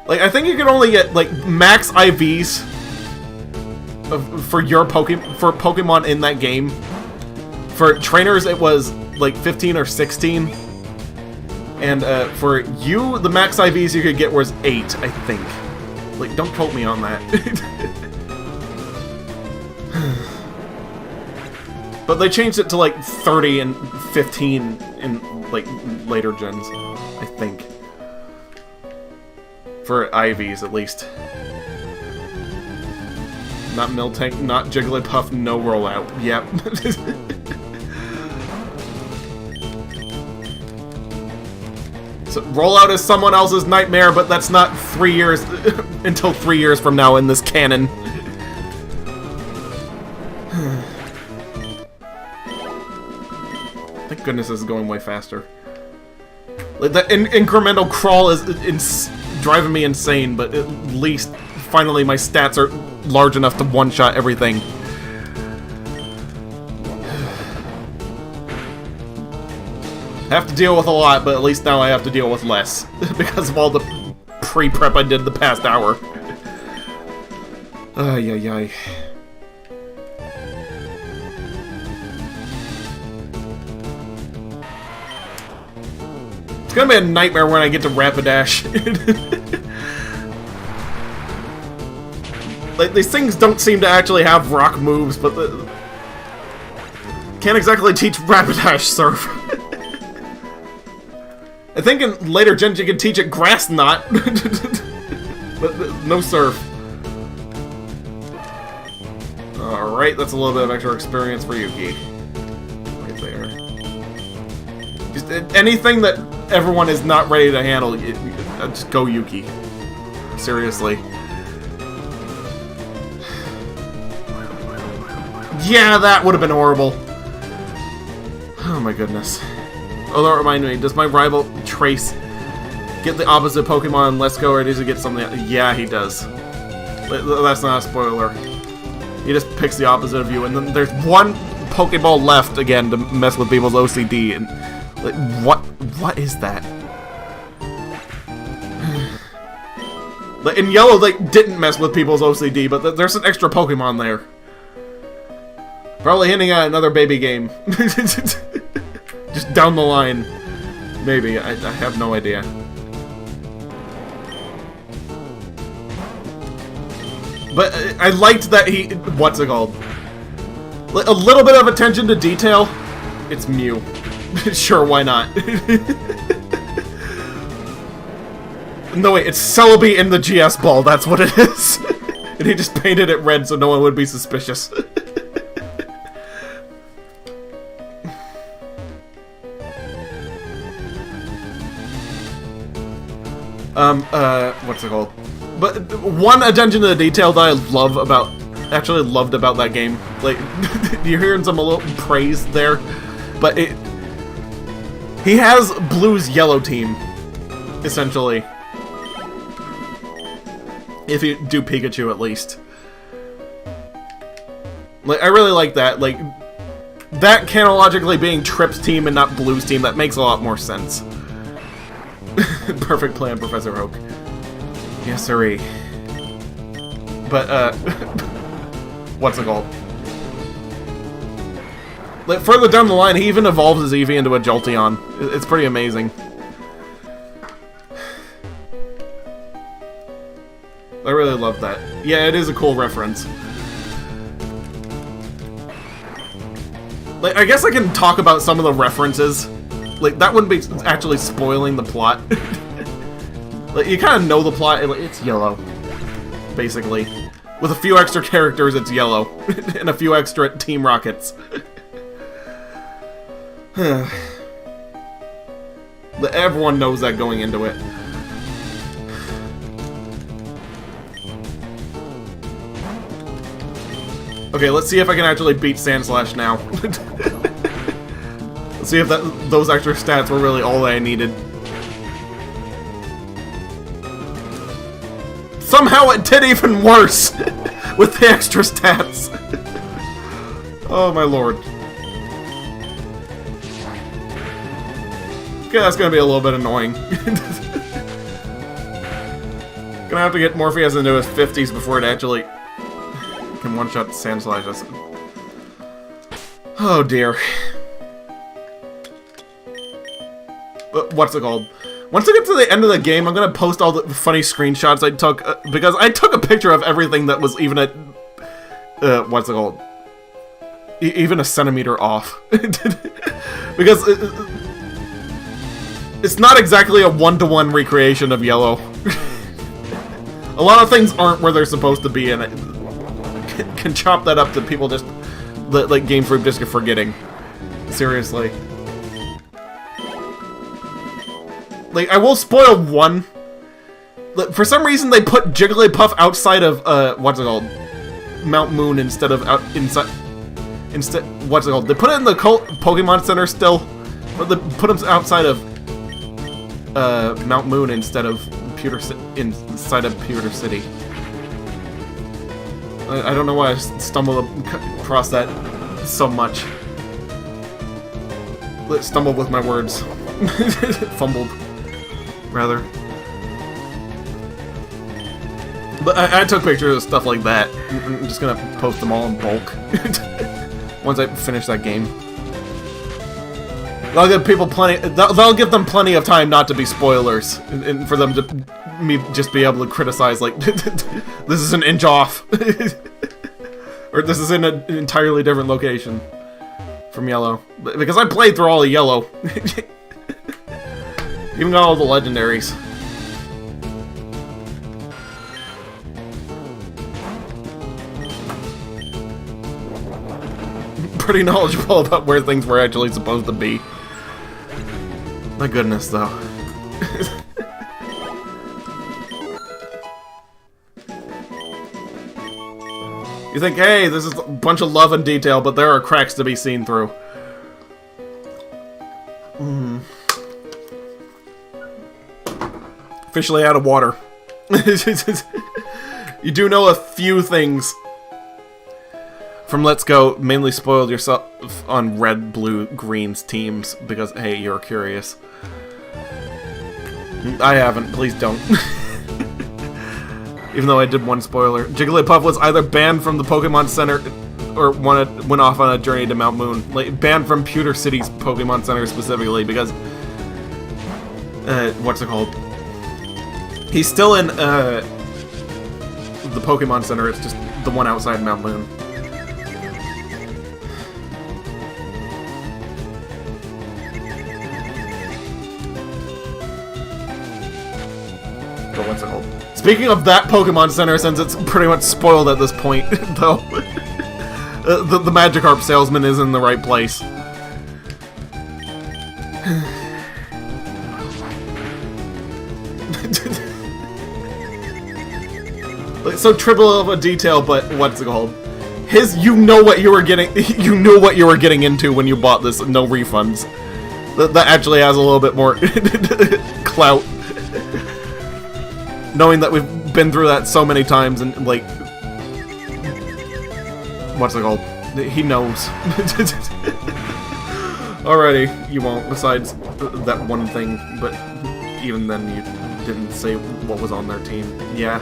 Like, I think you could only get, like, max IVs for your Pokemon in that game. For trainers, it was, like, 15 or 16. And for you, the max IVs you could get was 8, I think. Like, don't quote me on that. But they changed it to like 30 and 15 in like later gens, I think. For IVs, at least. Not Miltank, not Jigglypuff, no rollout. Yep. So, rollout is someone else's nightmare, but that's not 3 years until 3 years from now in this canon. Thank goodness this is going way faster. Like, that incremental crawl is driving me insane, but at least finally my stats are large enough to one-shot everything. I have to deal with a lot, but at least now I have to deal with less. Because of all the pre-prep I did the past hour. Ay, ay, ay. It's gonna be a nightmare when I get to Rapidash. Like, these things don't seem to actually have rock moves, but can't exactly teach Rapidash Surf. I think in later gens you can teach it Grass Knot, but no Surf. Alright, that's a little bit of extra experience for Yuki. Right there. Just anything that everyone is not ready to handle, just go Yuki. Seriously. Yeah, that would have been horrible. Oh my goodness. Oh, that reminded me. Does my rival Trace get the opposite Pokemon in Let's Go, or does he get something else? Yeah, he does. That's not a spoiler. He just picks the opposite of you, and then there's one Pokeball left again to mess with people's OCD. And like, what is that? In yellow, they didn't mess with people's OCD, but there's an extra Pokemon there. Probably hinting at another baby game. Just down the line. Maybe. I have no idea. But I liked that he... What's it called? A little bit of attention to detail. It's Mew. Sure, why not? No, wait, it's Celebi in the GS ball. That's what it is. And he just painted it red so no one would be suspicious. What's it called? But one attention to the detail that I love about, actually loved about that game, like, you're hearing some a little praise there, but he has Blue's yellow team, essentially. If you do Pikachu, at least. Like, I really like that, like, that canonically being Trip's team and not Blue's team, that makes a lot more sense. Perfect plan, Professor Oak. Yes, sirree. But, what's it called? Like, further down the line, he even evolves his Eevee into a Jolteon. It's pretty amazing. I really love that. Yeah, it is a cool reference. Like, I guess I can talk about some of the references. Like, that wouldn't be actually spoiling the plot. Like, you kind of know the plot. It's yellow, basically. With a few extra characters, it's yellow. And a few extra Team Rockets. Everyone knows that going into it. Okay, let's see if I can actually beat Sandslash now. Let's see if those extra stats were really all that I needed. Somehow it did even worse with the extra stats. Oh my lord. Okay, that's gonna be a little bit annoying. Gonna have to get Morpheus into his 50s before it actually can one-shot Sandslash. Oh dear. But what's it called? Once I get to the end of the game, I'm gonna post all the funny screenshots I took, because I took a picture of everything that was even what's it called? Even a centimeter off. Because it's not exactly a one-to-one recreation of yellow. A lot of things aren't where they're supposed to be, and it can chop that up to people just, like, Game Freak just forgetting. Seriously. Like, I will spoil one. For some reason, they put Jigglypuff outside of, what's it called? Mount Moon instead of what's it called? They put it in the Pokemon Center still, but they put him outside of, Mount Moon instead of inside of Pewter City. I don't know why I stumbled across that so much. Let's stumble with my words. Fumbled. Rather. But I took pictures of stuff like that. I'm just gonna post them all in bulk. Once I finish that game. That'll give people that'll give them plenty of time not to be spoilers. And for them to just be able to criticize, like, this is an inch off. Or this is in an entirely different location from Yellow. Because I played through all of Yellow. Even got all the legendaries. Pretty knowledgeable about where things were actually supposed to be. My goodness, though. You think, hey, this is a bunch of love and detail, but there are cracks to be seen through. Officially out of water. You do know a few things from Let's Go. Mainly spoiled yourself on red, blue, green's teams because, hey, you're curious. I haven't. Please don't. Even though I did one spoiler. Jigglypuff was either banned from the Pokemon Center or went off on a journey to Mount Moon. Like, banned from Pewter City's Pokemon Center specifically because... what's it called? He's still in, the Pokemon Center, it's just the one outside Mount Moon. But what's it called? Speaking of that Pokemon Center, since it's pretty much spoiled at this point, though, the Magikarp salesman is in the right place. So trivial of a detail, but what's it called? You know what you were getting. You knew what you were getting into when you bought this. No refunds. That actually has a little bit more clout. Knowing that we've been through that so many times, and like, what's it called? He knows. Alrighty, you won't. Besides that one thing, but even then, you didn't say what was on their team. Yeah.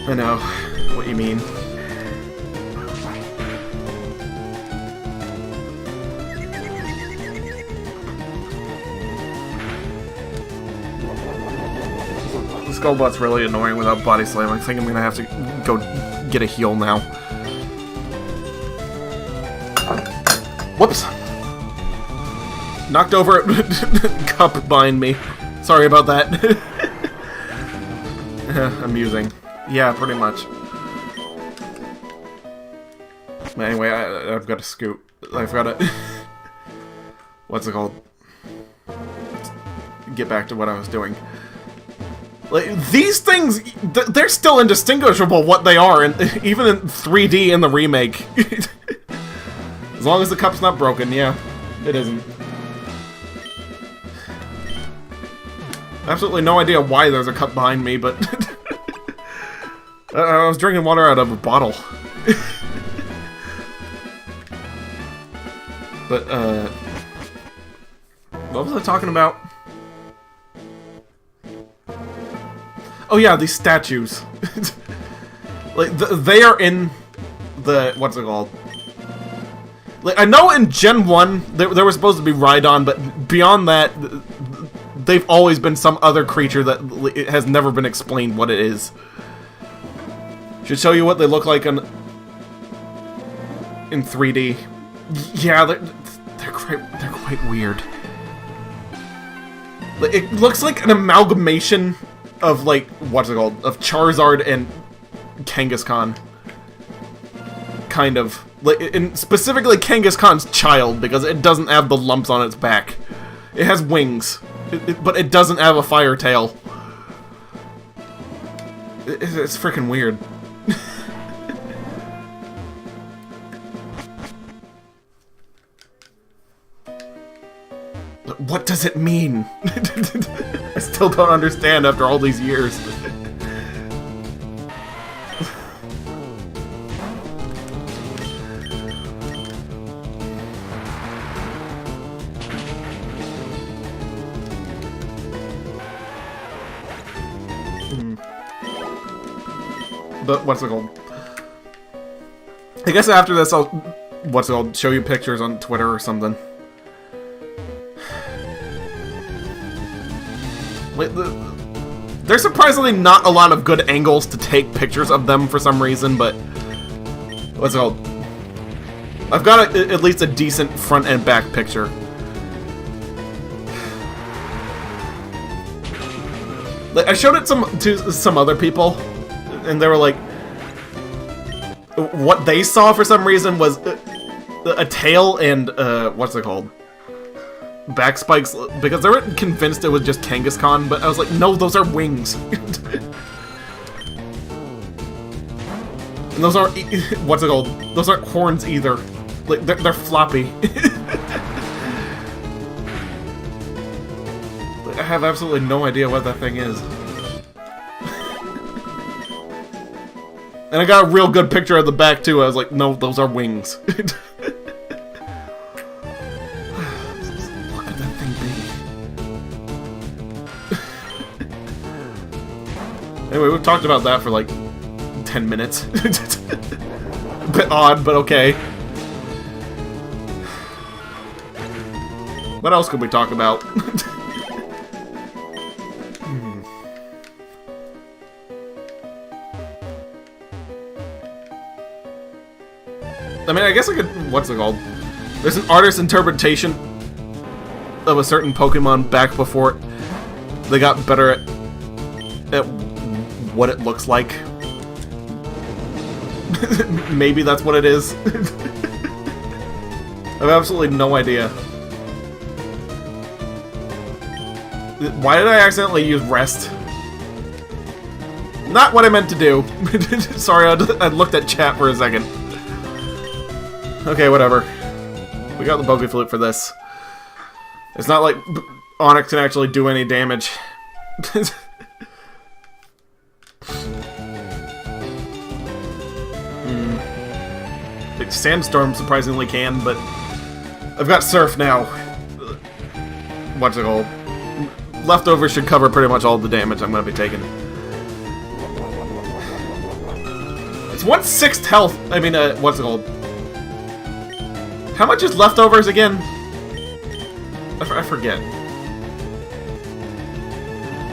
I know what you mean. The Skullbutt's really annoying without body slam. I think I'm gonna have to go get a heal now. Whoops! Knocked over cup behind me. Sorry about that. Amusing. Yeah, pretty much. But anyway, I've got to scoot. I've got to... What's it called? Get back to what I was doing. Like, these things, they're still indistinguishable what they are, and even in 3D in the remake. As long as the cup's not broken, yeah. It isn't. Absolutely no idea why there's a cup behind me, but... I was drinking water out of a bottle. But, what was I talking about? Oh yeah, these statues. Like, they are in the... What's it called? Like, I know in Gen 1, they were supposed to be Rhydon, but beyond that, they've always been some other creature that it has never been explained what it is. Should show you what they look like in 3D. Yeah, they're quite weird. It looks like an amalgamation of, like, what's it called? Of Charizard and Kangaskhan. Kind of. Like, and specifically Kangaskhan's child, because it doesn't have the lumps on its back. It has wings, but it doesn't have a fire tail. It's freaking weird. What does it mean? I still don't understand after all these years. But what's it called? I guess after this I'll, what's it called, show you pictures on Twitter or something. Wait, there's surprisingly not a lot of good angles to take pictures of them for some reason, but... What's it called? I've got at least a decent front and back picture. Like, I showed it to some other people, and they were like... What they saw for some reason was a tail and, what's it called? Back spikes, because they were convinced it was just Kangaskhan, but I was like, no, those are wings. And those aren't, what's it called? Those aren't horns either. Like, they're floppy. I have absolutely no idea what that thing is. And I got a real good picture of the back, too. I was like, no, those are wings. What could that thing be? Anyway, we've talked about that for like 10 minutes. A bit odd, but okay. What else could we talk about? I mean, I guess I could... What's it called? There's an artist's interpretation of a certain Pokemon back before they got better at what it looks like. Maybe that's what it is. I have absolutely no idea. Why did I accidentally use rest? Not what I meant to do. Sorry, I looked at chat for a second. Okay, whatever. We got the Pokeflute for this. It's not like Onyx can actually do any damage. Sandstorm surprisingly can, but I've got Surf now. What's it called? Leftovers should cover pretty much all the damage I'm going to be taking. It's 1/6 health. I mean, what's it called? How much is Leftovers again? I forget.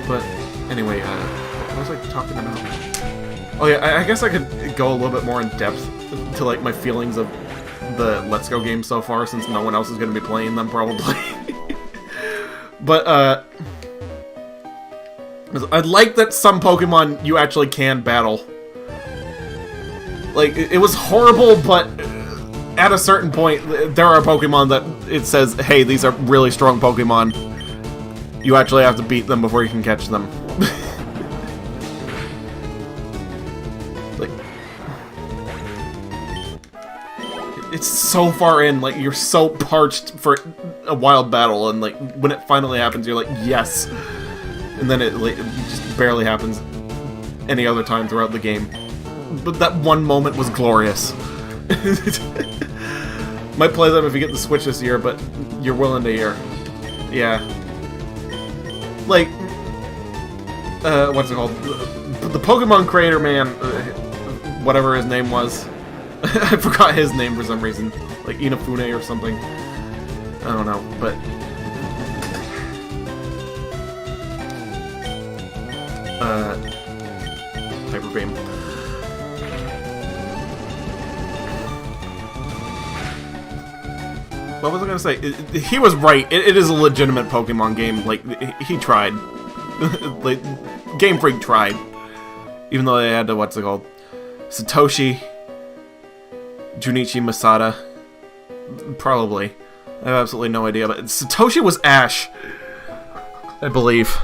But anyway, what was I talking about? Oh yeah, I guess I could go a little bit more in depth to like my feelings of the Let's Go games so far, since no one else is going to be playing them probably. But I like that some Pokemon you actually can battle. Like, it was horrible, but at a certain point, there are Pokemon that it says, hey, these are really strong Pokemon. You actually have to beat them before you can catch them. Like, it's so far in, like, you're so parched for a wild battle, and, like, when it finally happens, you're like, yes! And then it, like, it just barely happens any other time throughout the game. But that one moment was glorious. Might play them if you get the Switch this year, but you're willing to hear. Yeah. Like, what's it called? The Pokemon creator man, whatever his name was. I forgot his name for some reason. Like Inafune or something. I don't know, but... Hyper Beam. What was I gonna say? He was right. It is a legitimate Pokemon game. Like, he tried. Like, Game Freak tried. Even though they had to, what's it called? Satoshi. Junichi Masada. Probably. I have absolutely no idea. But Satoshi was Ash. I believe.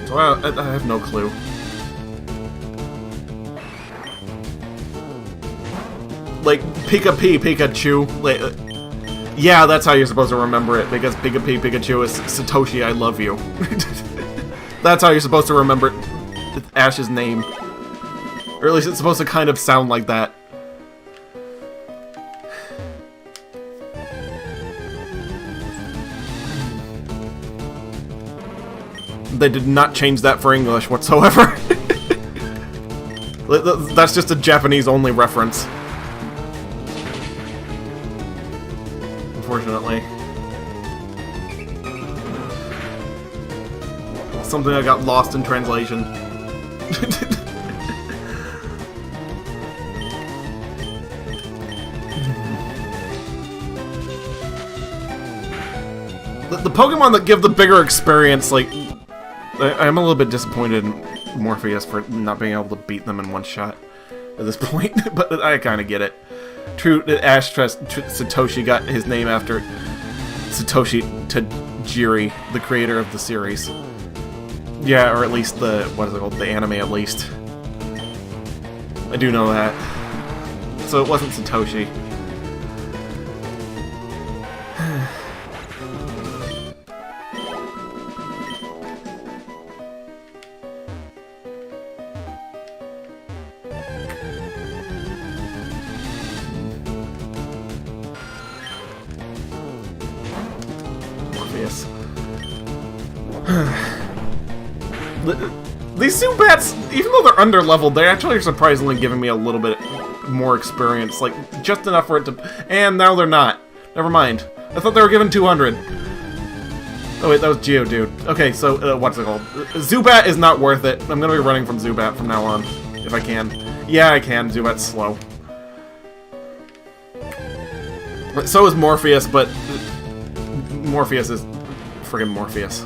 So I have no clue. Like, Pikachu. Like, yeah, that's how you're supposed to remember it, because Pikachu is Satoshi, I love you. That's how you're supposed to remember Ash's name. Or at least it's supposed to kind of sound like that. They did not change that for English whatsoever. That's just a Japanese-only reference. Unfortunately. Something that got lost in translation. The Pokemon that give the bigger experience, like... I'm a little bit disappointed in Morpheus for not being able to beat them in one shot at this point, but I kind of get it. True, Ash Satoshi got his name after Satoshi Tajiri, the creator of the series. Yeah, or at least the, what is it called? The anime, at least. I do know that. So it wasn't Satoshi. Morpheus. These Zubats, even though they're under-leveled, they actually are surprisingly giving me a little bit more experience. Like, just enough for it to... And now they're not. Never mind. I thought they were given 200. Oh wait, that was Geodude. Okay, so, what's it called? Zubat is not worth it. I'm gonna be running from Zubat from now on. If I can. Yeah, I can. Zubat's slow. So is Morpheus, but... Morpheus is... friggin' Morpheus.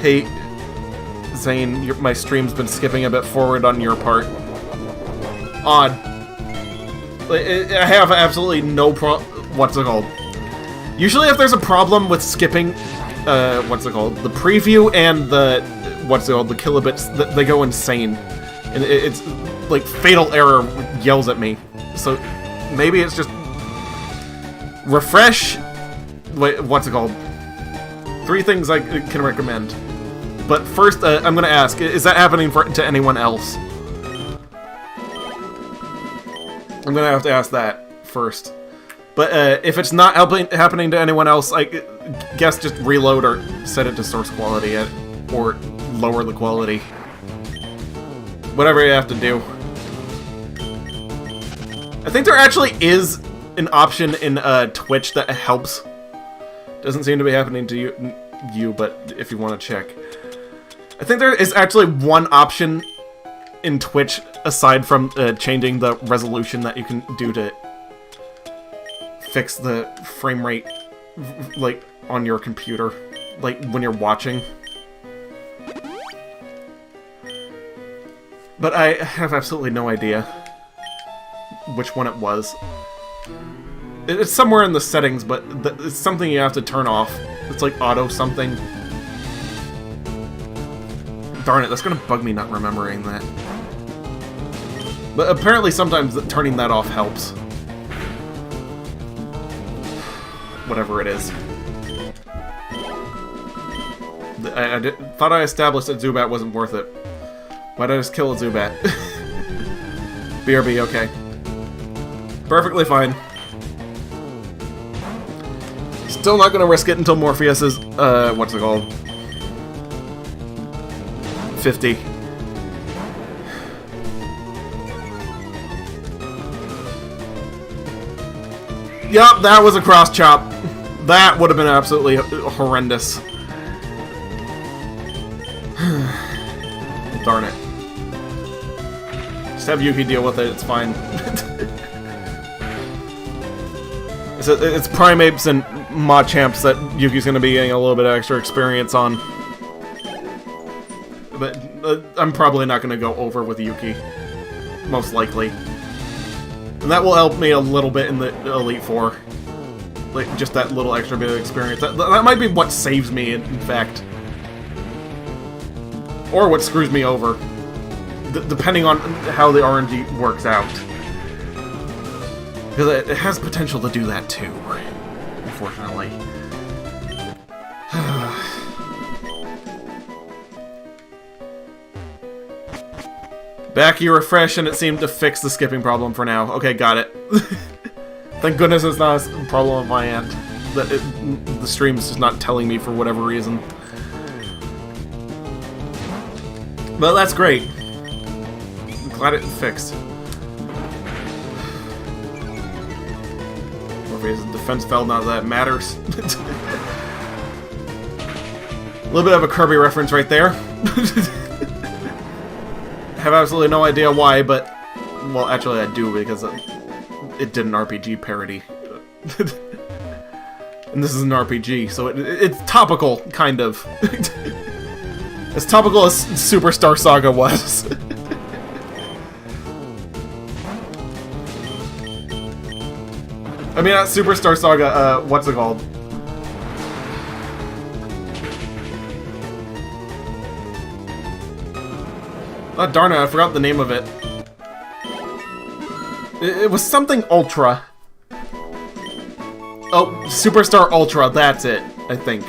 Hey, Xane, my stream's been skipping a bit forward on your part. Odd. I have absolutely no what's it called? Usually if there's a problem with skipping, what's it called? The preview and the, what's it called? The kilobits, they go insane. And it's, like, fatal error yells at me. So, maybe it's just... Refresh... Wait, what's it called? 3 things I can recommend. But first, I'm gonna ask, is that happening to anyone else? I'm gonna have to ask that first. But if it's not happening to anyone else, I guess just reload or set it to source quality, or lower the quality. Whatever you have to do. I think there actually is an option in Twitch that helps. Doesn't seem to be happening to you, but if you want to check. I think there is actually one option in Twitch, aside from changing the resolution, that you can do to fix the frame rate, like, on your computer, like, when you're watching. But I have absolutely no idea which one it was. It's somewhere in the settings, but it's something you have to turn off. It's like auto something. Darn it, that's gonna bug me not remembering that. But apparently sometimes turning that off helps. Whatever it is. I thought I established that Zubat wasn't worth it. Why did I just kill a Zubat? BRB, okay. Perfectly fine. Still not gonna risk it until Morpheus is, what's it called? 50. Yup, that was a cross chop. That would have been absolutely horrendous. Darn it. Just have Yuki deal with it, it's fine. It's Primeapes and Machamps that Yuki's gonna be getting a little bit of extra experience on. But I'm probably not gonna go over with Yuki. Most likely. And that will help me a little bit in the Elite Four. Like, just that little extra bit of experience. That might be what saves me, in fact. Or what screws me over. Depending on how the RNG works out. Because it has potential to do that too, unfortunately. Backy refresh, and it seemed to fix the skipping problem for now. Okay, got it. Thank goodness it's not a problem on my end. The stream's just not telling me for whatever reason. But that's great. I'm glad it fixed. Morpheus' defense fell, now that matters. A little bit of a Kirby reference right there. Have absolutely no idea why, but... Well, actually I do, because it did an RPG parody. And this is an RPG, so it's topical, kind of. As topical as Superstar Saga was. I mean, not Superstar Saga, what's it called? Oh, darn it, I forgot the name of it. It was something Ultra. Oh, Superstar Ultra, that's it, I think.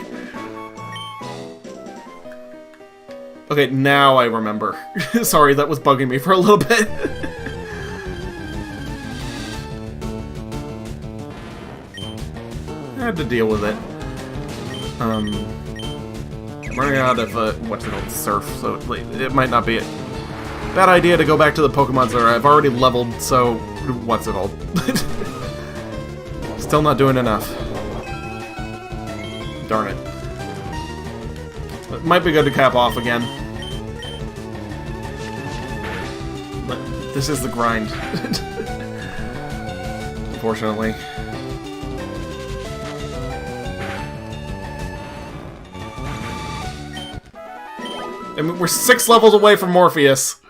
Okay, now I remember. Sorry, that was bugging me for a little bit. I had to deal with it. I'm running out of, what's it called, Surf, so it might not be a bad idea to go back to the Pokemon Center. I've already leveled, so what's it called? Still not doing enough. Darn it. It might be good to cap off again. But this is the grind. Unfortunately. I mean, we're 6 levels away from Morpheus.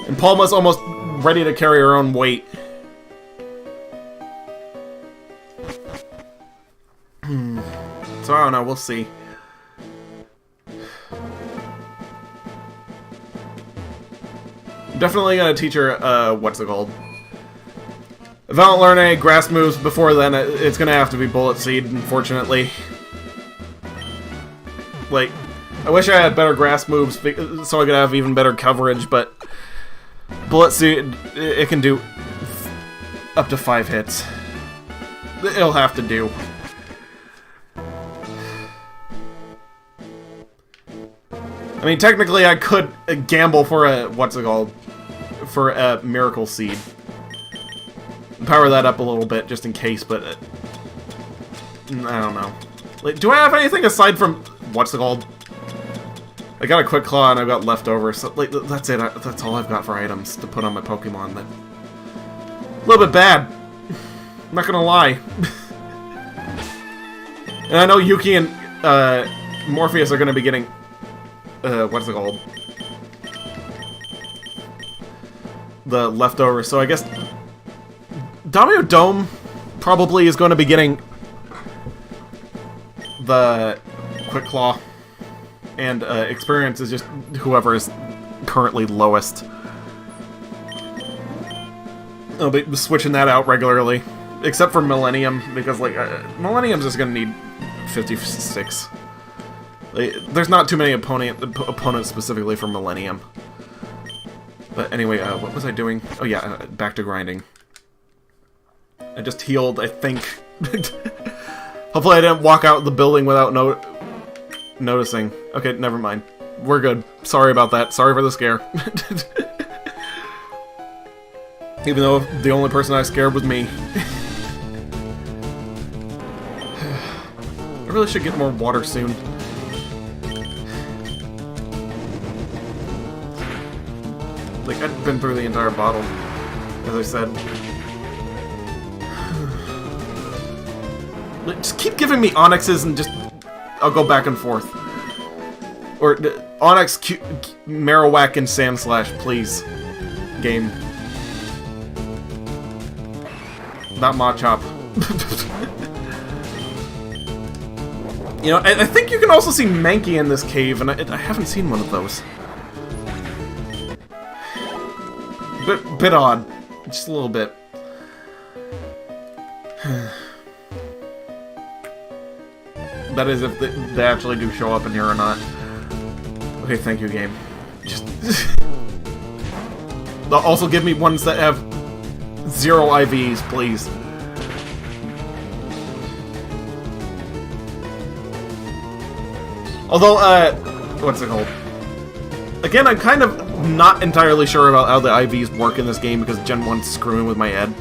And Palma's almost ready to carry her own weight. So I don't know, we'll see. I'm definitely gonna teach her, what's it called? If I don't learn any grass moves before then, it's gonna have to be Bullet Seed, unfortunately. Like, I wish I had better grass moves so I could have even better coverage, but Bullet Seed, it can do up to 5 hits. It'll have to do. I mean, technically I could gamble for a, what's it called? For a Miracle Seed. Power that up a little bit just in case, but I don't know. Like, do I have anything aside from, what's it called? I got a Quick Claw and I've got leftovers, so like, that's it. That's all I've got for items to put on my Pokemon. That a little bit bad. I'm not gonna lie. And I know Yuki and Morpheus are gonna be getting what's it called? The leftovers. So I guess Damio Dome probably is going to be getting the Quick Claw. And experience is just whoever is currently lowest. I'll be switching that out regularly. Except for Millennium, because like Millennium's just gonna need 56. Like, there's not too many opponents specifically for Millennium. But anyway, what was I doing? Oh yeah, back to grinding. I just healed, I think. Hopefully I didn't walk out the building without noticing. Okay, never mind. We're good. Sorry about that. Sorry for the scare. Even though the only person I scared was me. I really should get more water soon. Like, I've been through the entire bottle, as I said. Just keep giving me Onyxes and just... I'll go back and forth. Or, Onyx, Marowak, and Sandslash, please. Game. Not Machop. You know, I think you can also see Mankey in this cave, and I haven't seen one of those. Bit odd. Just a little bit. That is if they actually do show up in here or not. Okay, thank you, game. Just... They'll also give me ones that have 0 IVs, please. Although, what's it called? Again, I'm kind of not entirely sure about how the IVs work in this game because Gen 1's screwing with my head.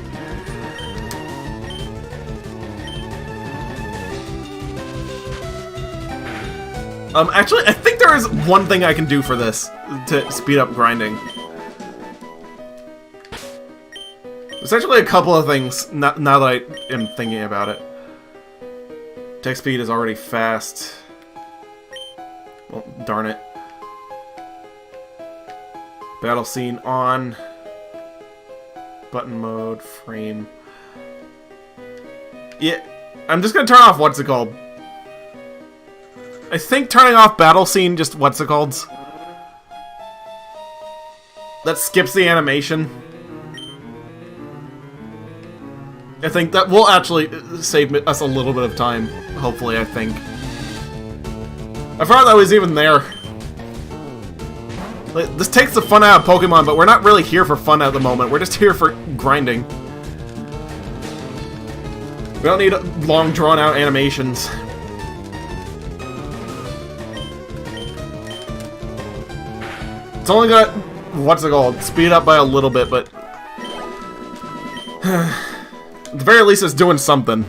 Actually, I think there is one thing I can do for this to speed up grinding. There's actually a couple of things, now that I am thinking about it. Attack speed is already fast. Well, darn it. Battle scene on. Button mode, frame. Yeah, I'm just gonna turn off what's it called. I think turning off battle scene just what's it called. That skips the animation. I think that will actually save us a little bit of time. Hopefully, I think. I forgot that was even there. Like, this takes the fun out of Pokemon, but we're not really here for fun at the moment. We're just here for grinding. We don't need long, drawn-out animations. It's only got, what's it called, speed up by a little bit, but... at the very least, it's doing something.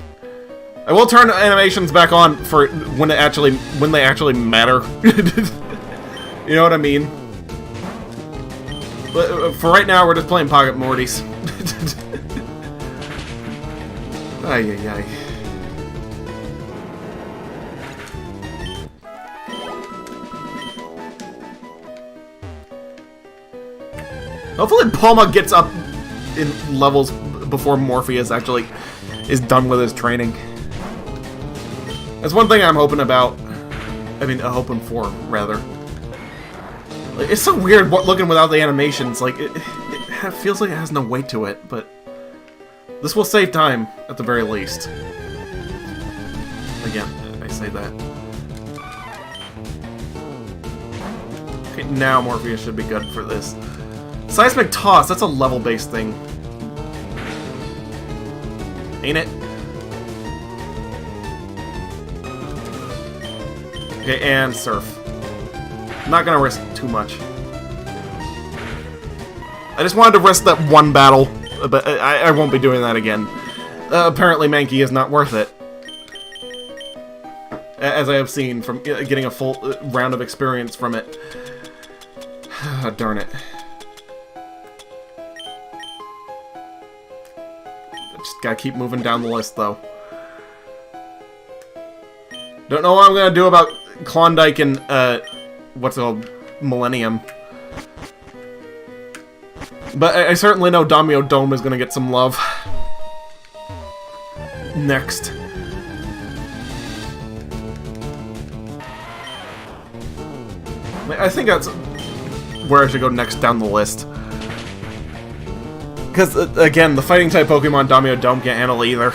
I will turn animations back on for when they actually matter. You know what I mean? But for right now, we're just playing Pocket Mortys. Ay, ay, ay. Hopefully Palma gets up in levels before Morpheus actually is done with his training. That's one thing I'm hoping about. I mean, hoping for, rather. Like, it's so weird looking without the animations. Like, it feels like it has no weight to it, but this will save time, at the very least. Again, I say that. Okay, now Morpheus should be good for this. Seismic Toss, that's a level-based thing. Ain't it? Okay, and Surf. I'm not gonna risk too much. I just wanted to risk that one battle, but I won't be doing that again. Apparently Mankey is not worth it. As I have seen from getting a full round of experience from it. Darn it. Just gotta keep moving down the list, though. Don't know what I'm gonna do about Klondike and, what's it called? Millennium. But I certainly know Damio Dome is gonna get some love. Next. I think that's where I should go next down the list. Because, again, the fighting-type Pokemon Damio Dome can't handle either.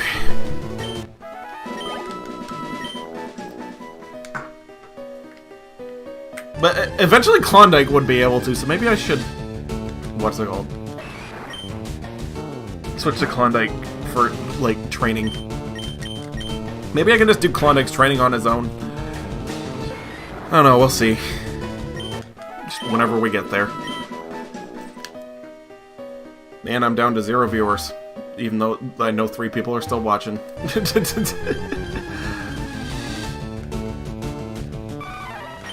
But eventually Klondike would be able to, so maybe I should... What's it called? Switch to Klondike for, like, training. Maybe I can just do Klondike's training on his own. I don't know, we'll see. Just whenever we get there. Man, I'm down to 0 viewers. Even though I know 3 people are still watching.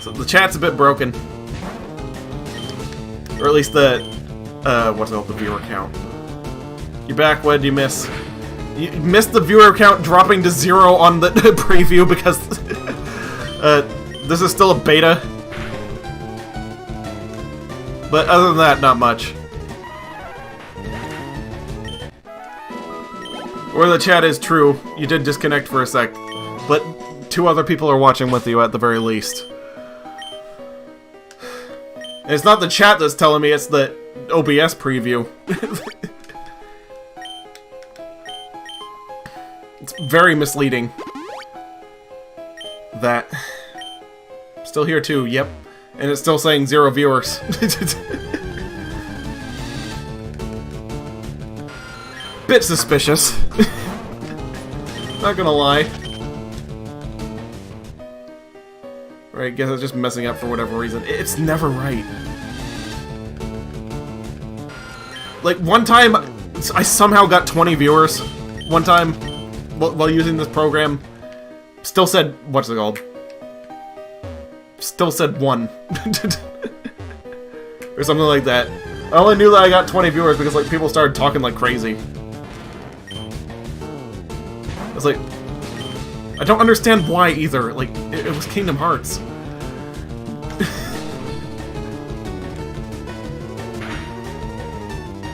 So the chat's a bit broken. Or at least the, what's it called, the viewer count. You're back, what'd you miss? You missed the viewer count dropping to 0 on the preview because this is still a beta. But other than that, not much. Or the chat is true, you did disconnect for a sec, but 2 other people are watching with you at the very least. And it's not the chat that's telling me, it's the OBS preview. It's very misleading. That. Still here too, yep. And it's still saying 0 viewers. Bit suspicious. Not gonna lie. Right, guess it's just messing up for whatever reason. It's never right. Like, one time, I somehow got 20 viewers. One time, while using this program. Still said, what's it called? Still said 1. Or something like that. I only knew that I got 20 viewers because, like, people started talking like crazy. It's like, I don't understand why either. Like, it was Kingdom Hearts.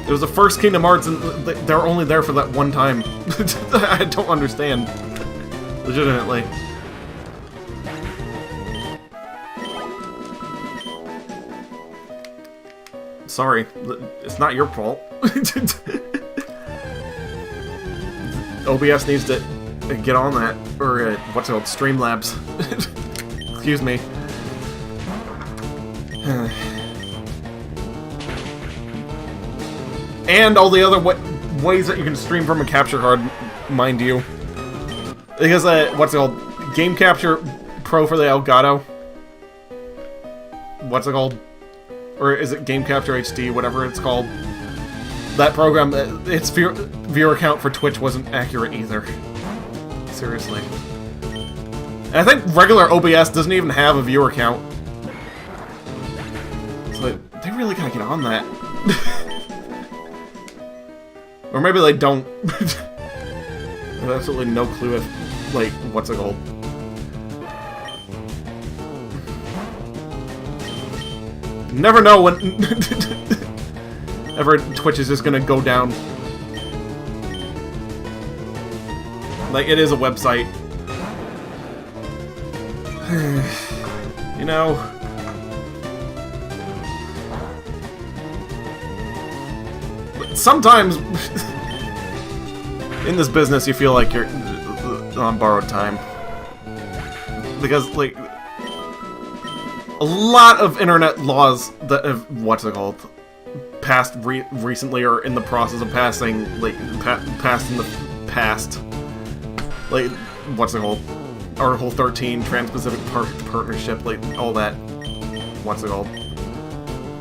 It was the first Kingdom Hearts, and they're only there for that one time. I don't understand. Legitimately. Sorry, it's not your fault. OBS needs to get on that, or what's it called, Streamlabs. Excuse me. And all the other ways that you can stream from a capture card, mind you. Because, what's it called? Game Capture Pro for the Elgato. What's it called? Or is it Game Capture HD, whatever it's called? That program, its viewer count for Twitch wasn't accurate either. Seriously. And I think regular OBS doesn't even have a viewer count. So they really gotta get on that. Or maybe they don't. I have absolutely no clue if, like, what's it called? Never know when ever Twitch is just gonna go down. Like, it is a website. You know. But sometimes in this business you feel like you're on borrowed time. Because, like, a lot of internet laws that have, what's it called, passed recently or in the process of passing, like, passed in the past. Like, what's it called? Article 13, Trans-Pacific Partnership, like, all that. What's it called?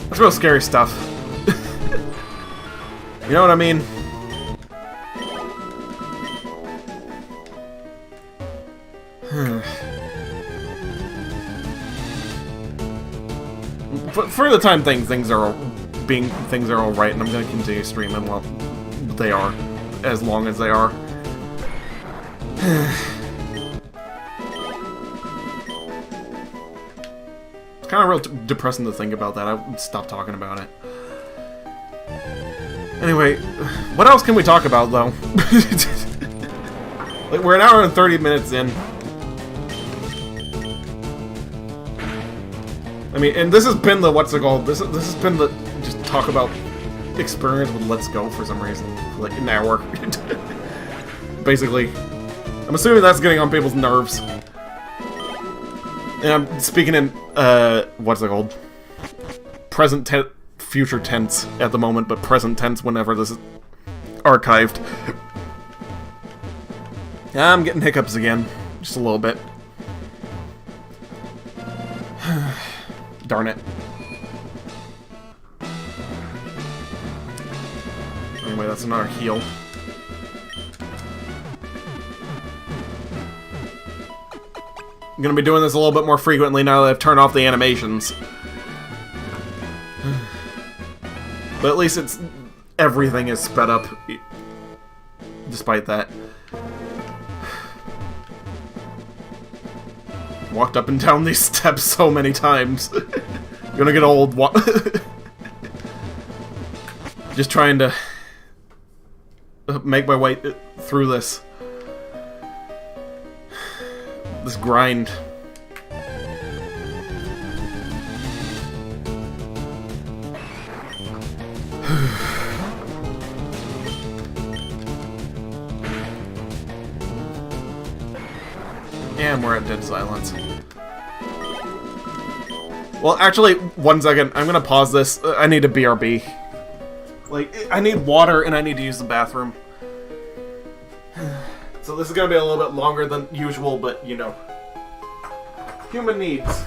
That's real scary stuff. You know what I mean? For the time things are alright, and I'm gonna continue streaming while they are, as long as they are. It's kind of real depressing to think about that. I would stop talking about it. Anyway, what else can we talk about, though? Like, we're an hour and 30 minutes in. I mean, and this has been the, what's it called? This has been the, just talk about experience with Let's Go for some reason. Like, an hour. Basically. I'm assuming that's getting on people's nerves. And I'm speaking in, what's it called? Present tense, future tense at the moment, but present tense whenever this is archived. I'm getting hiccups again. Just a little bit. Darn it. Anyway, that's another heal. I'm gonna be doing this a little bit more frequently now that I've turned off the animations. But at least it's... everything is sped up. Despite that. Walked up and down these steps so many times. Gonna get old. Just trying to make my way through this. This grind. And we're at dead silence. Well, actually, 1 second. I'm gonna pause this. I need a BRB. Like, I need water and I need to use the bathroom. So this is gonna be a little bit longer than usual, but, you know. Human needs.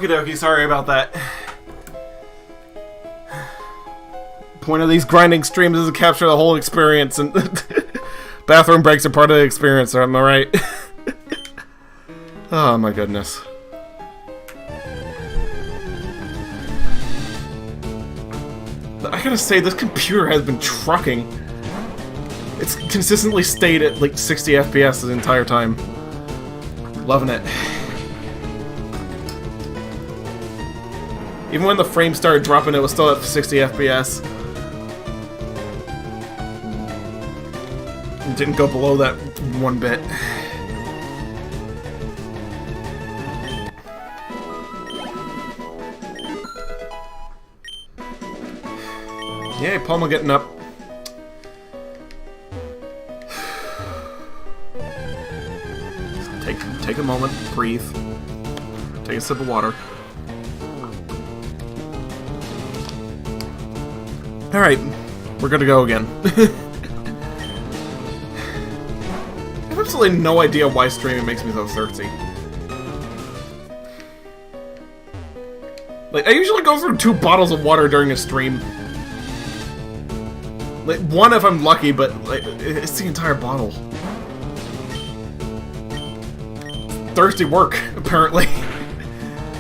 Okie dokie, sorry about that. Point of these grinding streams is to capture the whole experience, and bathroom breaks are part of the experience, am I right? Oh my goodness. I gotta say, this computer has been trucking. It's consistently stayed at like 60 FPS the entire time. Loving it. Even when the frames started dropping, it was still at 60 FPS. It didn't go below that one bit. Yay, Palma getting up. Take a moment, breathe. Take a sip of water. Alright, we're good to go again. I have absolutely no idea why streaming makes me so thirsty. Like, I usually go through 2 bottles of water during a stream. Like, 1 if I'm lucky, but like, it's the entire bottle. Thirsty work, apparently.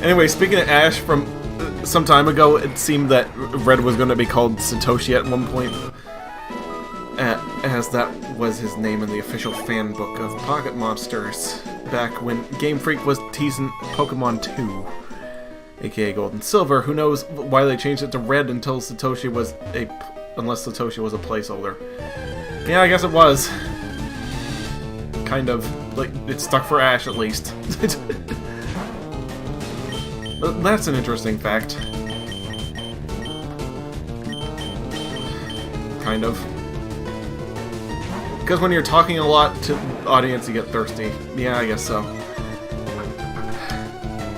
Anyway, speaking of Ash, from some time ago, it seemed that Red was going to be called Satoshi at one point, as that was his name in the official fan book of Pocket Monsters, back when Game Freak was teasing Pokemon 2, aka Gold and Silver. Who knows why they changed it to Red unless Satoshi was a placeholder. Yeah, I guess it was. Kind of. Like, it stuck for Ash, at least. That's an interesting fact. Kind of. Because when you're talking a lot to the audience, you get thirsty. Yeah, I guess so.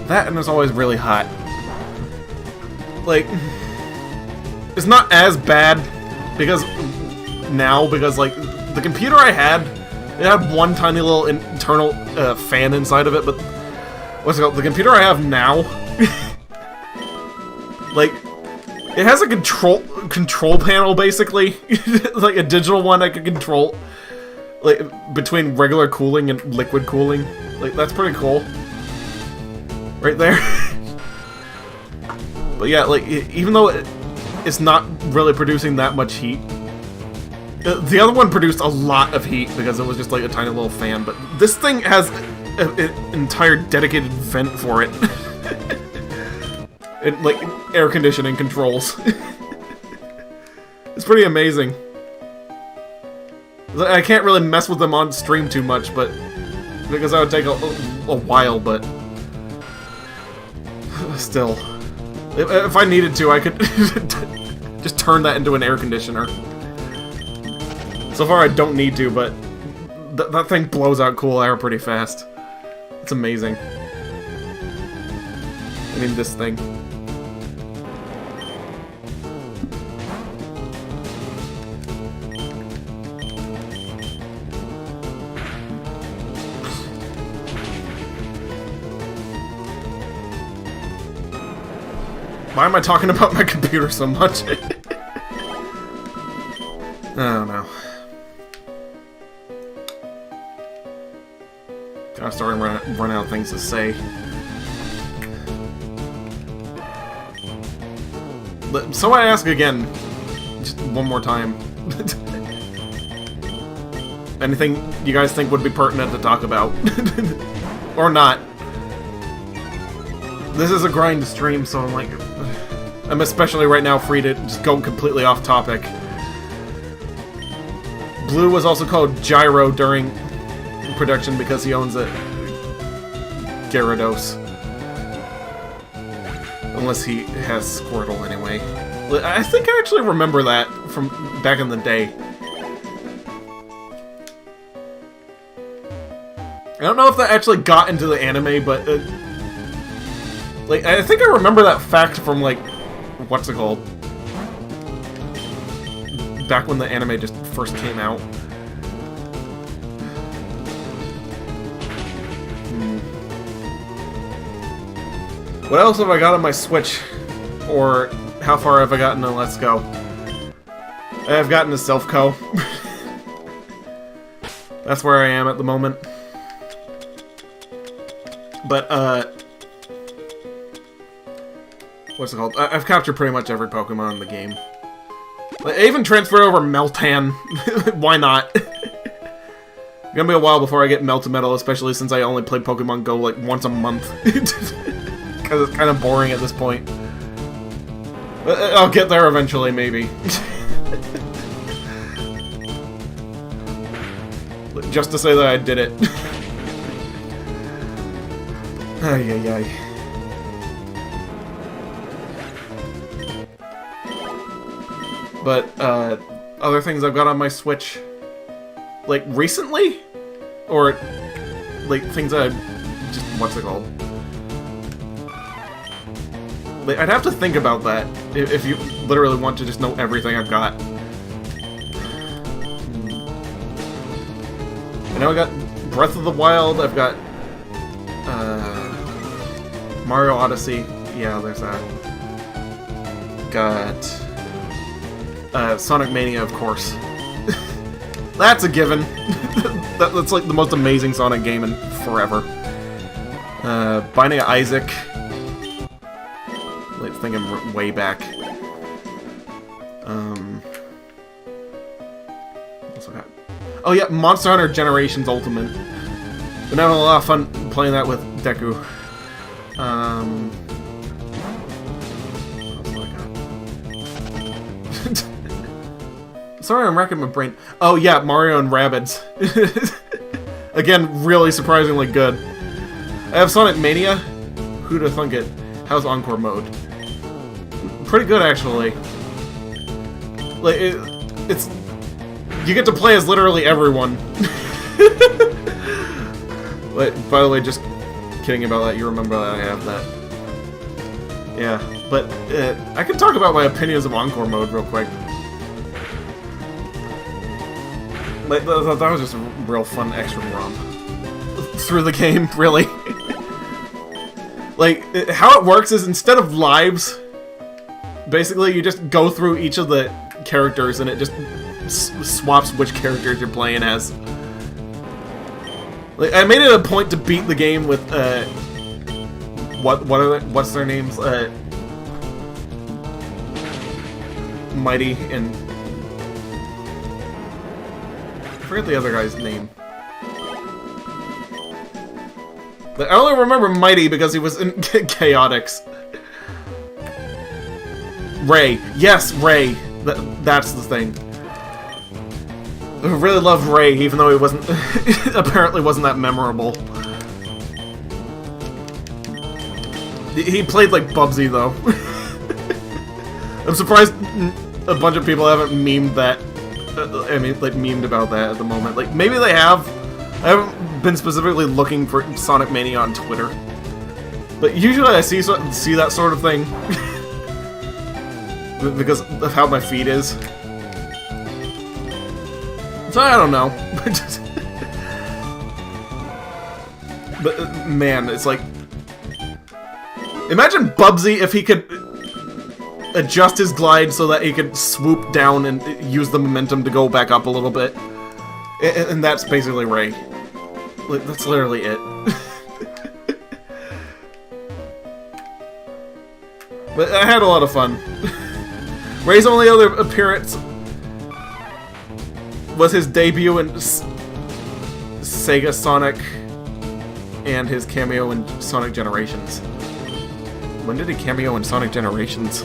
That, and it's always really hot. Like, it's not as bad because like, the computer I had, it had one tiny little internal fan inside of it, but what's it called? The computer I have now, like, it has a control panel basically, like a digital one I can control, like between regular cooling and liquid cooling. Like, that's pretty cool, right there. But yeah, like, even though it's not really producing that much heat. The other one produced a lot of heat because it was just like a tiny little fan, but this thing has an entire dedicated vent for it. And like air conditioning controls. It's pretty amazing. I can't really mess with them on stream too much, but because that would take a while, but still. If I needed to, I could just turn that into an air conditioner. So far, I don't need to, but that thing blows out cool air pretty fast. It's amazing. I mean, this thing. Why am I talking about my computer so much? I don't know. I'm starting to run out of things to say. So I ask again, just one more time. Anything you guys think would be pertinent to talk about? Or not. This is a grind stream, so I'm especially right now free to just go completely off topic. Blue was also called Gyro during production because he owns a Gyarados. Unless he has Squirtle anyway. I think I actually remember that from back in the day. I don't know if that actually got into the anime, but like, I think I remember that fact from, like, what's it called? Back when the anime just first came out. What else have I got on my Switch? Or how far have I gotten in Let's Go? I've gotten to Self-Co. That's where I am at the moment. But, what's it called? I've captured pretty much every Pokemon in the game. I even transferred over Meltan. Why not? It's gonna be a while before I get Meltametal, especially since I only play Pokemon Go like once a month. Because it's kind of boring at this point. I'll get there eventually, maybe. Just to say that I did it. Ay, ay, ay. But, other things I've got on my Switch, like, recently? Or, like, things that I just, what's it called? Like, I'd have to think about that, if you literally want to just know everything I've got. I know I got Breath of the Wild, I've got, Mario Odyssey, yeah, there's that. Got, Sonic Mania, of course. That's a given. That's like the most amazing Sonic game in forever. Binding of Isaac. Like, thinking way back. What's I got? Oh yeah, Monster Hunter Generations Ultimate. Been having a lot of fun playing that with Deku. What else do I got? Sorry, I'm racking my brain. Oh yeah, Mario and Rabbids. Again, really surprisingly good. I have Sonic Mania. Who'd have thunk it? How's Encore mode? Pretty good, actually. Like, it's... You get to play as literally everyone. But, by the way, just kidding about that, you remember that I have that. Yeah, but I can talk about my opinions of Encore mode real quick. Like, that was just a real fun extra romp through the game, really. Like, how it works is instead of lives, basically you just go through each of the characters and it just swaps which characters you're playing as. Like, I made it a point to beat the game with, what's their names? Mighty and... I forget the other guy's name. I only remember Mighty because he was in Chaotix. Ray. Yes, Ray. That's the thing. I really love Ray, even though he wasn't... apparently wasn't that memorable. He played like Bubsy, though. I'm surprised a bunch of people haven't memed that. I mean, like, memed about that at the moment. Like, maybe they have. I haven't been specifically looking for Sonic Mania on Twitter. But usually I see that sort of thing. Because of how my feed is. So I don't know. But, man, it's like... Imagine Bubsy if he could adjust his glide so that he could swoop down and use the momentum to go back up a little bit. And that's basically Ray. Like, that's literally it. But I had a lot of fun. Ray's only other appearance was his debut in Sega Sonic and his cameo in Sonic Generations. When did he cameo in Sonic Generations?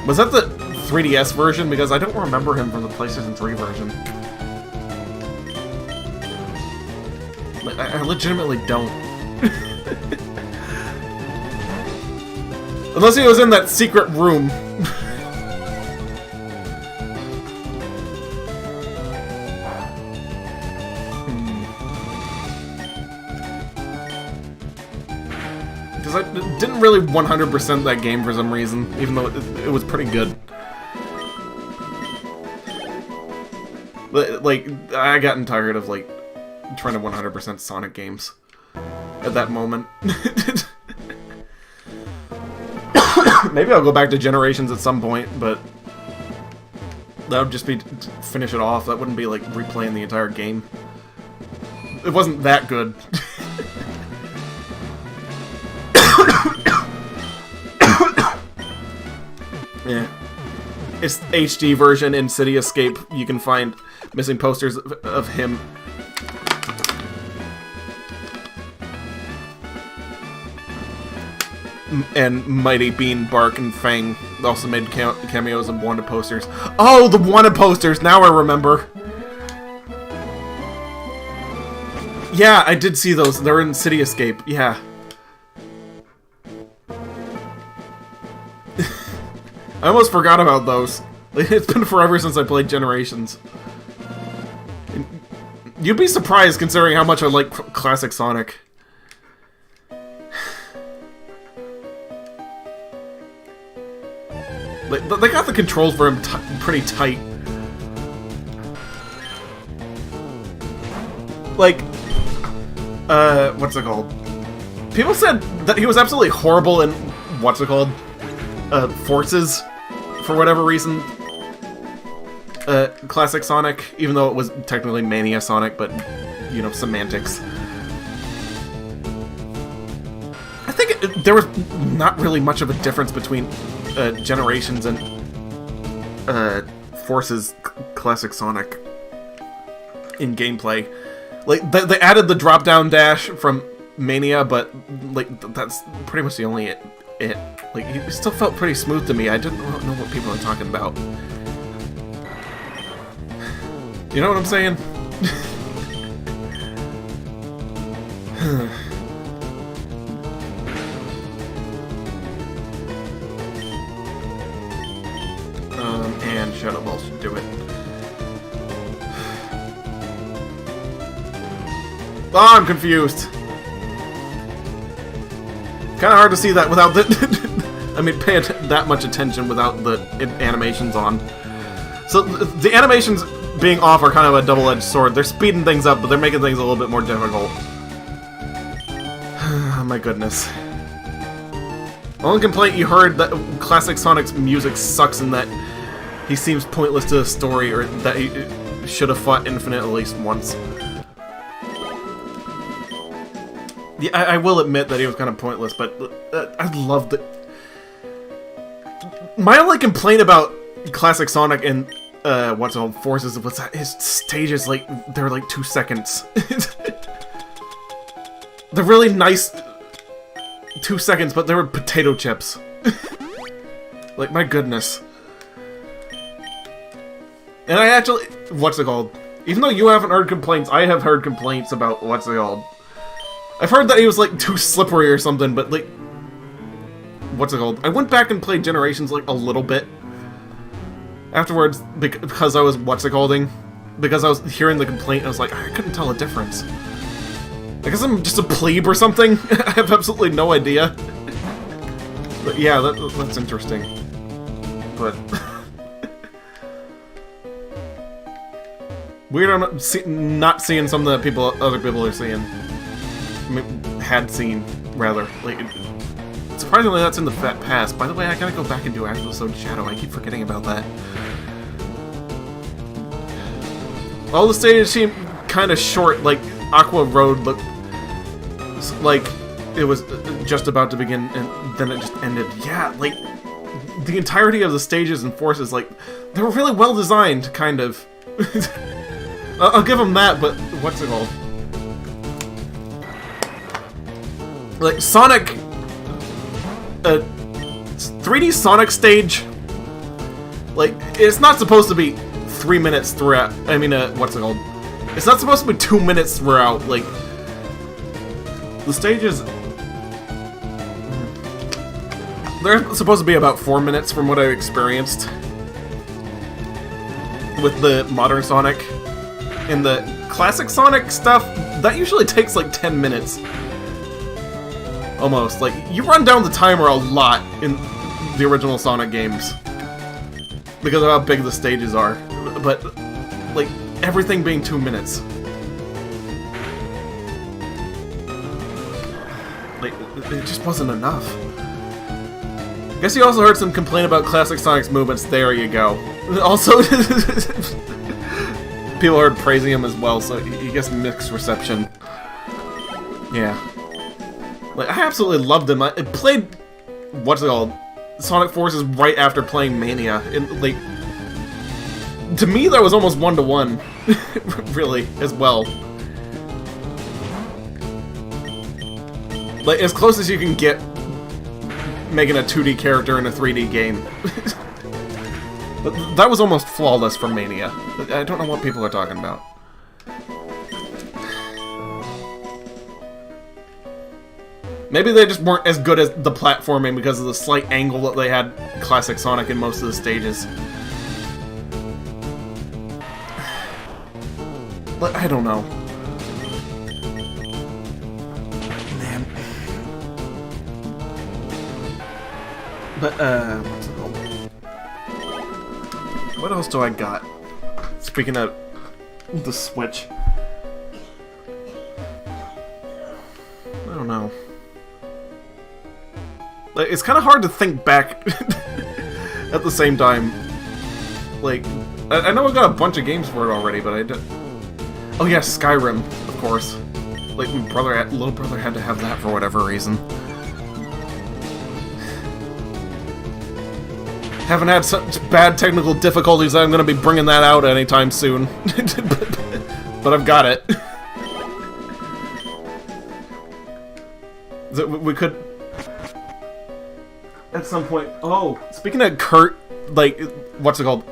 Was that the 3DS version? Because I don't remember him from the PlayStation 3 version. I legitimately don't. Unless he was in that secret room. Because I didn't really 100% that game for some reason, even though it was pretty good. But, like, I gotten tired of, like, trying to 100% Sonic games at that moment. Maybe I'll go back to Generations at some point, but that would just be to finish it off. That wouldn't be like replaying the entire game. It wasn't that good. Yeah. It's HD version in City Escape. You can find missing posters of him. And Mighty Bean, Bark, and Fang also made cameos in wanted posters. Oh, the wanted posters! Now I remember. Yeah, I did see those. They're in City Escape. Yeah. I almost forgot about those. It's been forever since I played Generations. You'd be surprised considering how much I like classic Sonic. They got the controls for him pretty tight. Like, what's it called? People said that he was absolutely horrible in, what's it called? Forces, for whatever reason. Classic Sonic, even though it was technically Mania Sonic, but, you know, semantics. I think there was not really much of a difference between Generations and Forces Classic Sonic in gameplay. Like, they added the drop-down dash from Mania, but, like, that's pretty much the only it. Like, it still felt pretty smooth to me. I didn't know what people are talking about. You know what I'm saying? And Shadow Ball should do it. Oh, I'm confused. Kind of hard to see that without the... I mean, pay that much attention without the animations on. So, the animations being off are kind of a double-edged sword. They're speeding things up, but they're making things a little bit more difficult. Oh my goodness. Only complaint you heard that Classic Sonic's music sucks in that he seems pointless to the story, or that he should have fought Infinite at least once. Yeah, I will admit that he was kind of pointless, but I loved it. My only complaint about Classic Sonic and what's it called, Forces, was that his stages, like, they're like 2 seconds. They're really nice 2 seconds, but they were potato chips. Like, my goodness. And I actually, what's it called? Even though you haven't heard complaints, I have heard complaints about what's it called. I've heard that he was, like, too slippery or something, but, like... What's it called? I went back and played Generations, like, a little bit. Afterwards, because I was, what's it called-ing? Because I was hearing the complaint, I was like, I couldn't tell the difference. I guess I'm just a plebe or something? I have absolutely no idea. But yeah, that's interesting. But... Weird I'm not seeing something that other people are seeing. I mean, had seen, rather. Like, surprisingly, that's in the past. By the way, I gotta go back and do Episode Shadow. I keep forgetting about that. All the stages seem kind of short. Like, Aqua Road looked like it was just about to begin, and then it just ended. Yeah, like, the entirety of the stages and Forces, like, they were really well designed, kind of. I'll give them that, but what's it called? Like, Sonic... 3D Sonic stage... Like, it's not supposed to be 3 minutes throughout... I mean, what's it called? It's not supposed to be 2 minutes throughout, like... The stages... They're supposed to be about 4 minutes from what I've experienced. With the modern Sonic. And the classic Sonic stuff, that usually takes like 10 minutes. Almost. Like, you run down the timer a lot in the original Sonic games. Because of how big the stages are. But, like, everything being 2 minutes. Like, it just wasn't enough. Guess you also heard some complaint about classic Sonic's movements. There you go. Also, people heard praising him as well, so he gets mixed reception. Yeah. Like, I absolutely loved him. I played, what's it called? Sonic Forces right after playing Mania. And, like, to me, that was almost 1-to-1, really, as well. Like, as close as you can get making a 2D character in a 3D game. That was almost flawless for Mania. I don't know what people are talking about. Maybe they just weren't as good as the platforming because of the slight angle that they had classic Sonic in most of the stages. But I don't know. Man. But, what's it called? What else do I got? Speaking of the Switch. I don't know. It's kind of hard to think back at the same time. Like, I know I got a bunch of games for it already, but I did. Oh yeah, Skyrim, of course. Like, my little brother had to have that for whatever reason. Haven't had such bad technical difficulties that I'm going to be bringing that out anytime soon. But I've got it. We could... At some point... Oh, speaking of Kurt, like, what's it called?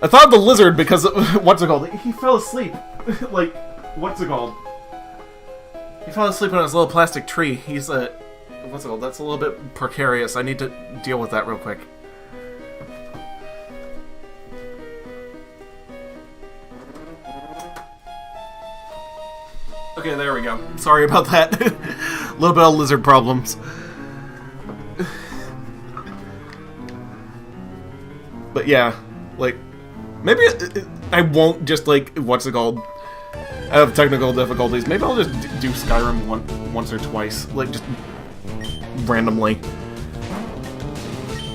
I thought of the lizard because, what's it called? He fell asleep. Like, what's it called? He fell asleep on his little plastic tree. He's a... What's it called? That's a little bit precarious. I need to deal with that real quick. Okay, there we go. Sorry about that. A little bit of lizard problems. But yeah, like, maybe I won't just, like, what's it called? Have technical difficulties. Maybe I'll just do Skyrim once or twice. Like, just randomly.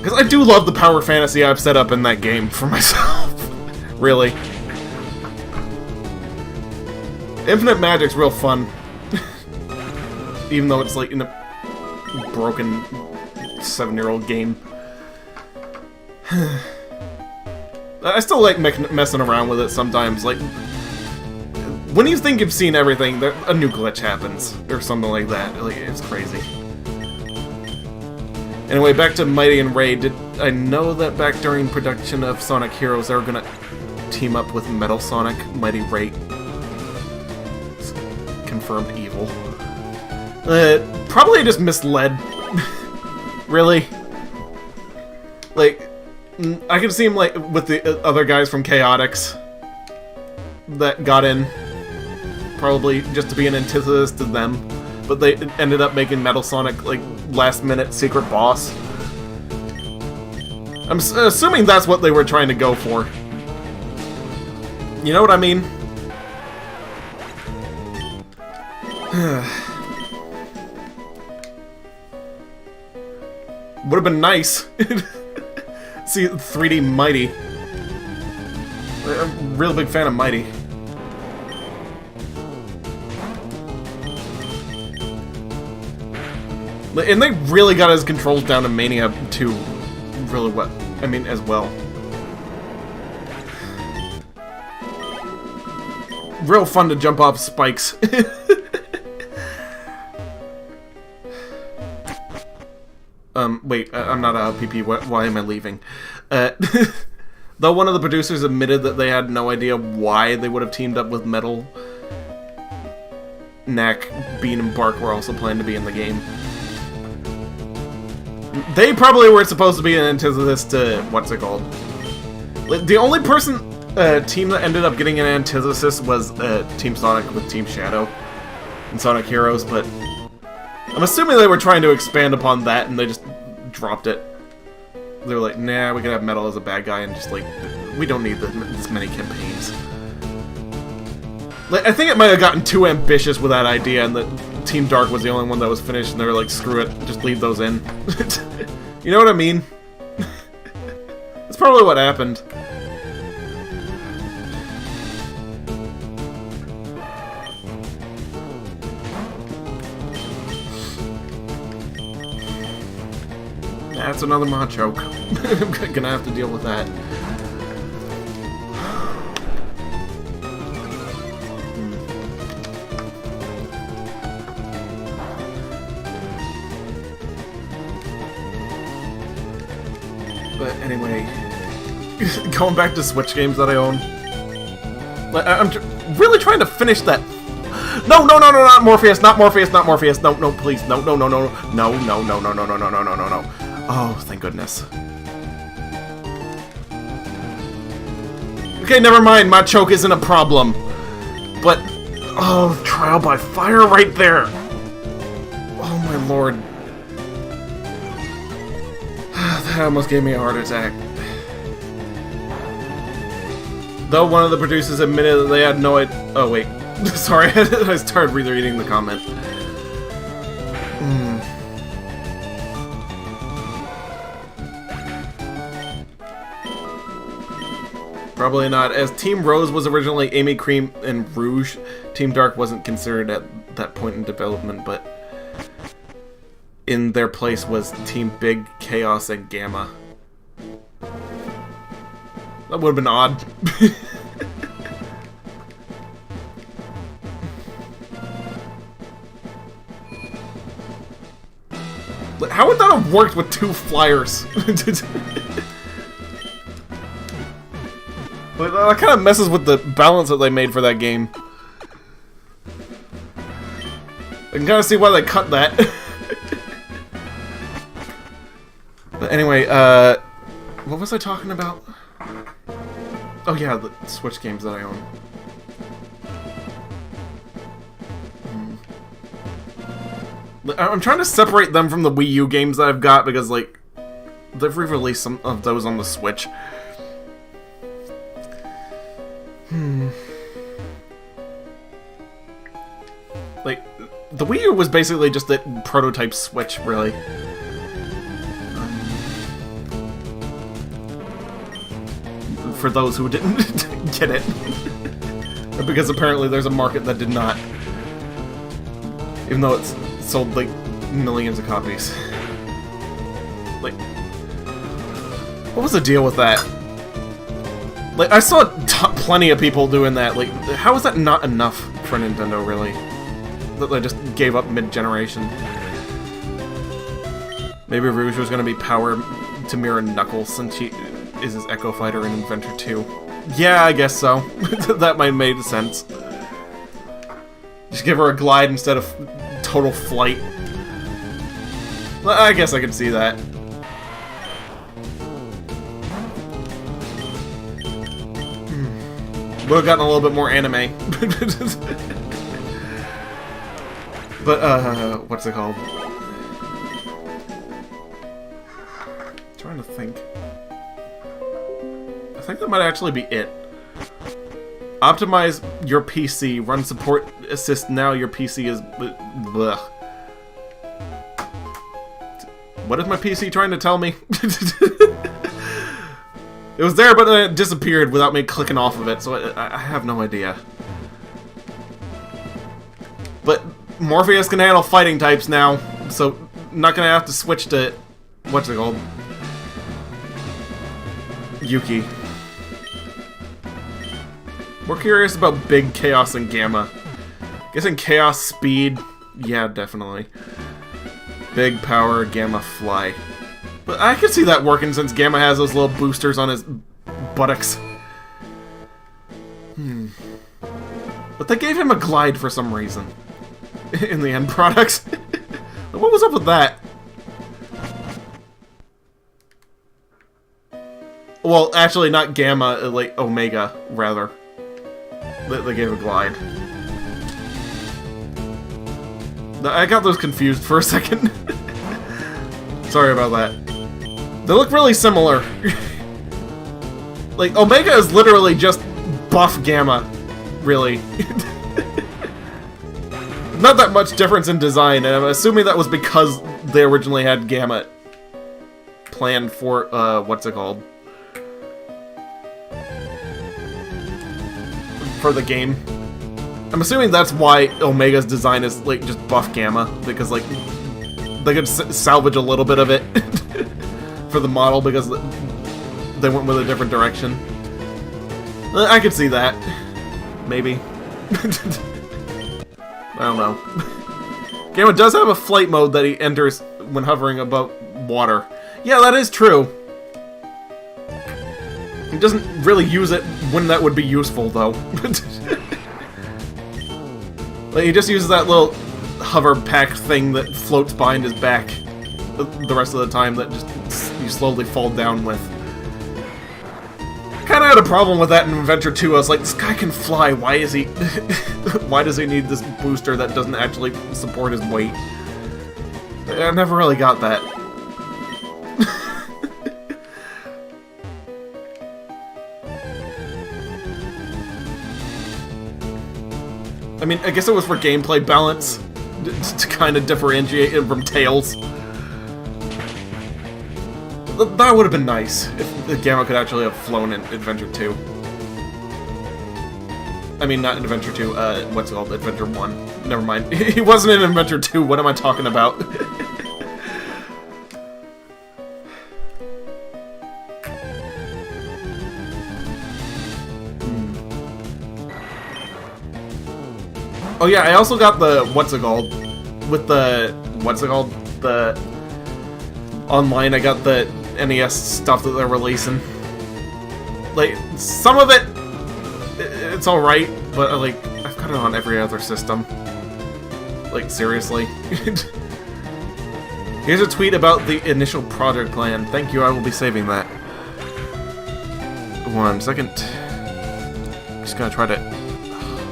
Because I do love the power fantasy I've set up in that game for myself. Really. Infinite Magic's real fun. Even though it's like in a broken 7-year-old game. I still like messing around with it sometimes. Like, when you think you've seen everything, a new glitch happens. Or something like that. Like, it's crazy. Anyway, back to Mighty and Ray. Did I know that back during production of Sonic Heroes, they were gonna team up with Metal Sonic? Mighty Ray. It's confirmed evil. Probably just misled. Really? Like, I can see him, like, with the other guys from Chaotix that got in, probably just to be an antithesis to them, but they ended up making Metal Sonic, like, last-minute secret boss. I'm assuming that's what they were trying to go for. You know what I mean? Would have been nice. See 3D Mighty. I'm a real big fan of Mighty. And they really got his controls down to Mania 2 really well. I mean, as well. Real fun to jump off spikes. Wait, I'm not a PP, why am I leaving? Though one of the producers admitted that they had no idea why they would have teamed up with Metal, Knack, Bean, and Bark were also planned to be in the game. They probably were supposed to be an antithesis to, what's it called? The only team that ended up getting an antithesis was Team Sonic with Team Shadow in Sonic Heroes, but I'm assuming they were trying to expand upon that and they just dropped it. They were like, nah, we could have Metal as a bad guy and just like, we don't need this many campaigns. Like, I think it might have gotten too ambitious with that idea and that Team Dark was the only one that was finished, and they were like, screw it, just leave those in. You know what I mean? That's probably what happened. That's another Machoke. I'm gonna have to deal with that. But anyway, going back to Switch games that I own, I'm really trying to finish that. No, no, no, no, not Morpheus, not Morpheus, not Morpheus. No, no, please, no, no, no, no, no, no, no, no, no, no, no, no, no, no, no. Oh, thank goodness. Okay, never mind. Machoke isn't a problem, but oh, trial by fire right there. Oh my lord. That almost gave me a heart attack. Though one of the producers admitted that they had no idea. Oh wait, sorry, I started rereading the comment. Probably not, as Team Rose was originally Amy Cream and Rouge. Team Dark wasn't considered at that point in development, but in their place was Team Big, Chaos, and Gamma. That would have been odd. How would that have worked with two flyers? That kind of messes with the balance that they made for that game. I can kind of see why they cut that. But anyway, what was I talking about? Oh yeah, the Switch games that I own. I'm trying to separate them from the Wii U games that I've got because, like, they've re-released some of those on the Switch. Like, the Wii U was basically just a prototype Switch, really. For those who didn't get it. Because apparently there's a market that did not. Even though it's sold, like, millions of copies. Like, what was the deal with that? Like, I saw plenty of people doing that. Like, how is that not enough for Nintendo, really? That they just gave up mid-generation. Maybe Rouge was gonna be power to mirror Knuckles since she is his Echo Fighter in Inventor 2. Yeah, I guess so. That might make sense. Just give her a glide instead of total flight. I guess I can see that. Would have gotten a little bit more anime. But, what's it called? I'm trying to think. I think that might actually be it. Optimize your PC. Run support assist now. Your PC is... Blech. What is my PC trying to tell me? It was there, but it disappeared without me clicking off of it, so I have no idea. But Morpheus can handle fighting types now, so not gonna have to switch to... What's it called? Yuki. We're curious about Big, Chaos, and Gamma. Guessing Chaos, Speed... Yeah, definitely. Big, Power, Gamma, Fly. But I can see that working since Gamma has those little boosters on his buttocks. But they gave him a glide for some reason. In the end products. What was up with that? Well, actually not Gamma, like Omega, rather. They gave a glide. I got those confused for a second. Sorry about that. They look really similar. Like, Omega is literally just buff Gamma, really. not that much difference in design, and I'm assuming that was because they originally had Gamma planned for, what's it called? For the game. I'm assuming that's why Omega's design is, like, just buff Gamma, because, like, they could salvage a little bit of it for the model, because they went with a different direction. I could see that. Maybe. I don't know. Gamma does have a flight mode that he enters when hovering above water. Yeah, that is true. He doesn't really use it when that would be useful, though. Like, he just uses that little hover pack thing that floats behind his back the rest of the time that just you slowly fall down with. Kinda had a problem with that in Adventure 2. I was like, this guy can fly, why is he... why does he need this booster that doesn't actually support his weight? I never really got that. I mean, I guess it was for gameplay balance, to kind of differentiate it from Tails. That would have been nice, if the Gamma could actually have flown in Adventure 2. I mean, not in Adventure 2, what's it called? Adventure 1. Never mind. He wasn't in Adventure 2, what am I talking about? Oh yeah, I also got the, what's it called? With the, what's it called? The... Online, I got the NES stuff that they're releasing. Like, some of it, it's alright, but, like, I've got it on every other system. Like, seriously. Here's a tweet about the initial project plan. Thank you, I will be saving that. 1 second. Just gonna try to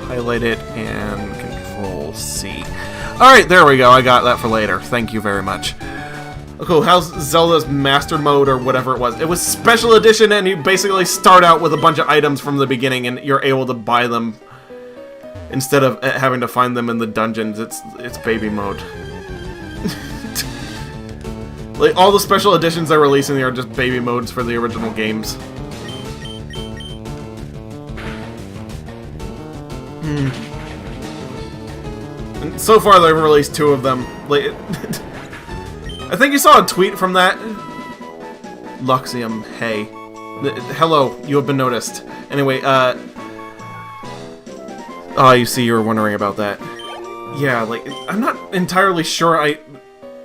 highlight it and Control C. Alright, there we go, I got that for later. Thank you very much. Cool, how's Zelda's Master Mode or whatever it was? It was Special Edition, and you basically start out with a bunch of items from the beginning, and you're able to buy them instead of having to find them in the dungeons. It's baby mode. Like, all the Special Editions they're releasing are just baby modes for the original games. And so far, they've released 2 of them. Like, I think you saw a tweet from that. Luxium, hey. Hello, you have been noticed. Anyway, oh, you see, you were wondering about that. Yeah, like, I'm not entirely sure I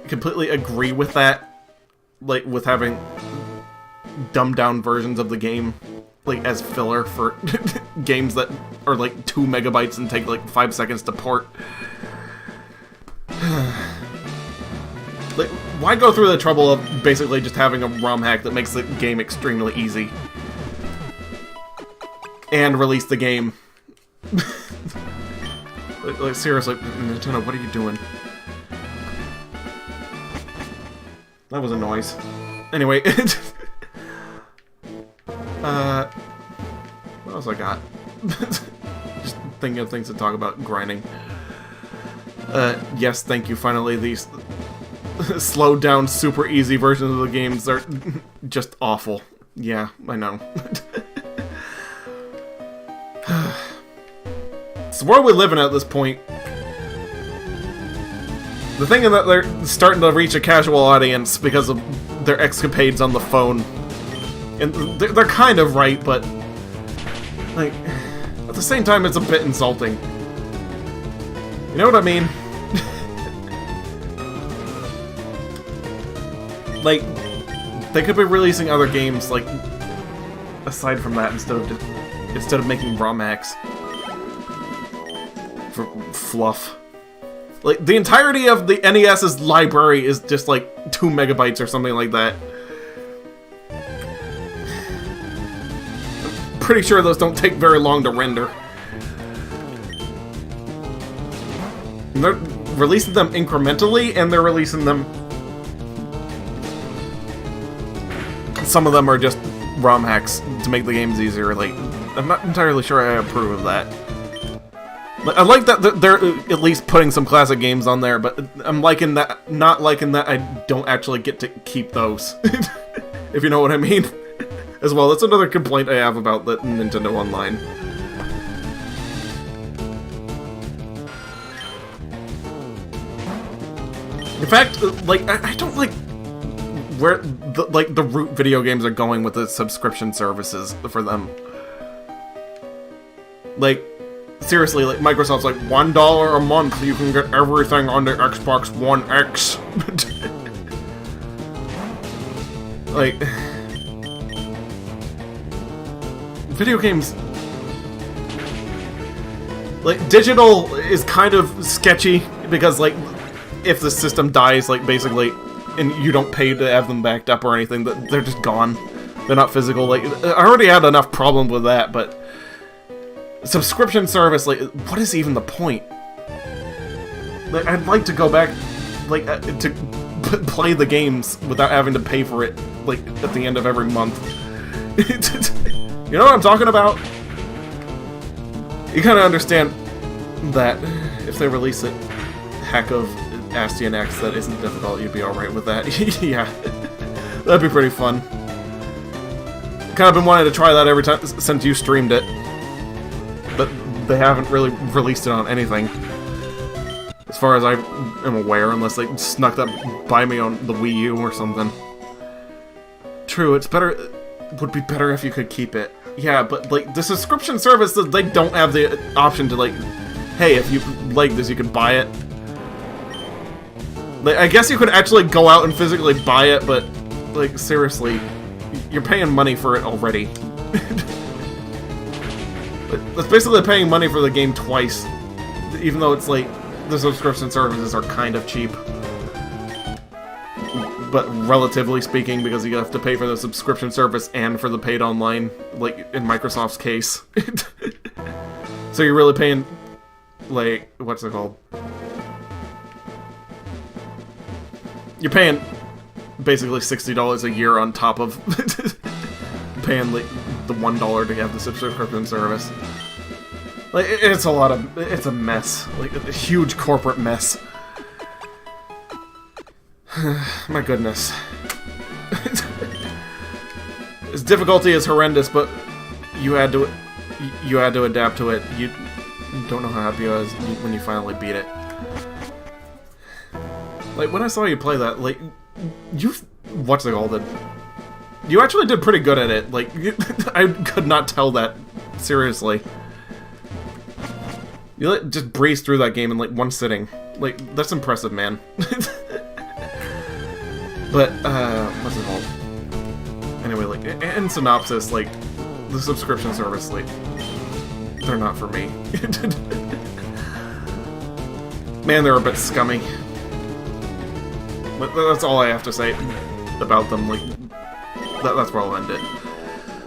completely agree with that. Like, with having dumbed-down versions of the game, like, as filler for games that are, like, 2 megabytes and take, like, 5 seconds to port. Like, why go through the trouble of basically just having a ROM hack that makes the game extremely easy? And release the game. like, seriously, Nintendo, what are you doing? That was a noise. Anyway, what else I got? Just thinking of things to talk about, grinding. Yes, thank you, finally, these slowed down, super easy versions of the games are just awful. Yeah, I know. It's the world we live in at this point. The thing is that they're starting to reach a casual audience because of their escapades on the phone. And they're kind of right, but, like, at the same time, it's a bit insulting. You know what I mean? Like, they could be releasing other games, like, aside from that, instead of making ROM hacks for fluff. Like, the entirety of the NES's library is just like 2 megabytes or something like that. I'm pretty sure those don't take very long to render. And they're releasing them incrementally, and they're releasing them... Some of them are just ROM hacks to make the games easier. Like, I'm not entirely sure I approve of that. I like that they're at least putting some classic games on there, but I'm liking that, not liking that I don't actually get to keep those. If you know what I mean. As well, that's another complaint I have about the Nintendo Online. In fact, like, I don't like where the route video games are going with the subscription services for them. Like, seriously, like, Microsoft's like, $1 a month, you can get everything on the Xbox One X. Like, video games, like, digital is kind of sketchy, because, like, if the system dies, like, basically, and you don't pay to have them backed up or anything, they're just gone. They're not physical. Like, I already had enough problems with that, but subscription service, like, what is even the point? Like, I'd like to go back, like, to play the games without having to pay for it, like, at the end of every month. You know what I'm talking about? You kind of understand that if they release a hack of Astion X that isn't difficult, you'd be alright with that. Yeah, that'd be pretty fun. Kind of been wanting to try that every time since you streamed it, but they haven't really released it on anything, as far as I am aware, unless they snuck that by me on the Wii U or something. True, it's better. Would be better if you could keep it. Yeah, but like the subscription service, they don't have the option to like, hey, if you like this, you can buy it. Like, I guess you could actually go out and physically buy it, but like seriously, you're paying money for it already. That's basically paying money for the game twice, even though it's like the subscription services are kind of cheap. But relatively speaking, because you have to pay for the subscription service and for the paid online, like in Microsoft's case. So you're really paying, like, what's it called? You're paying basically $60 a year on top of paying like the $1 to have the subscription service. Like, it's a lot of, it's a mess, like a huge corporate mess. My goodness. Its difficulty is horrendous, but you had to adapt to it. You don't know how happy I was when you finally beat it. Like, when I saw you play that, like, what's it called? You actually did pretty good at it. Like, I could not tell that, seriously. You just breezed through that game in, like, one sitting. Like, that's impressive, man. But, what's it called? Anyway, like, in synopsis, like, the subscription service, like, they're not for me. Man, they're a bit scummy. But that's all I have to say about them, like, that's where I'll end it.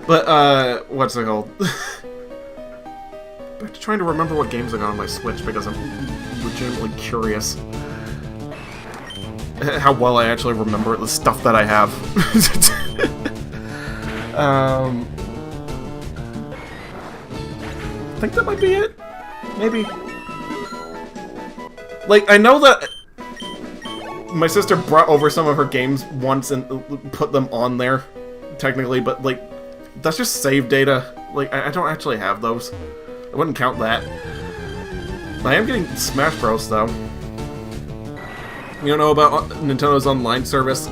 But, what's it called? Back to trying to remember what games I got on my Switch, because I'm legitimately curious how well I actually remember the stuff that I have. I think that might be it. Maybe. Like, I know that my sister brought over some of her games once and put them on there, technically, but, like, that's just save data. Like, I don't actually have those. I wouldn't count that. I am getting Smash Bros, though. You don't know about Nintendo's online service?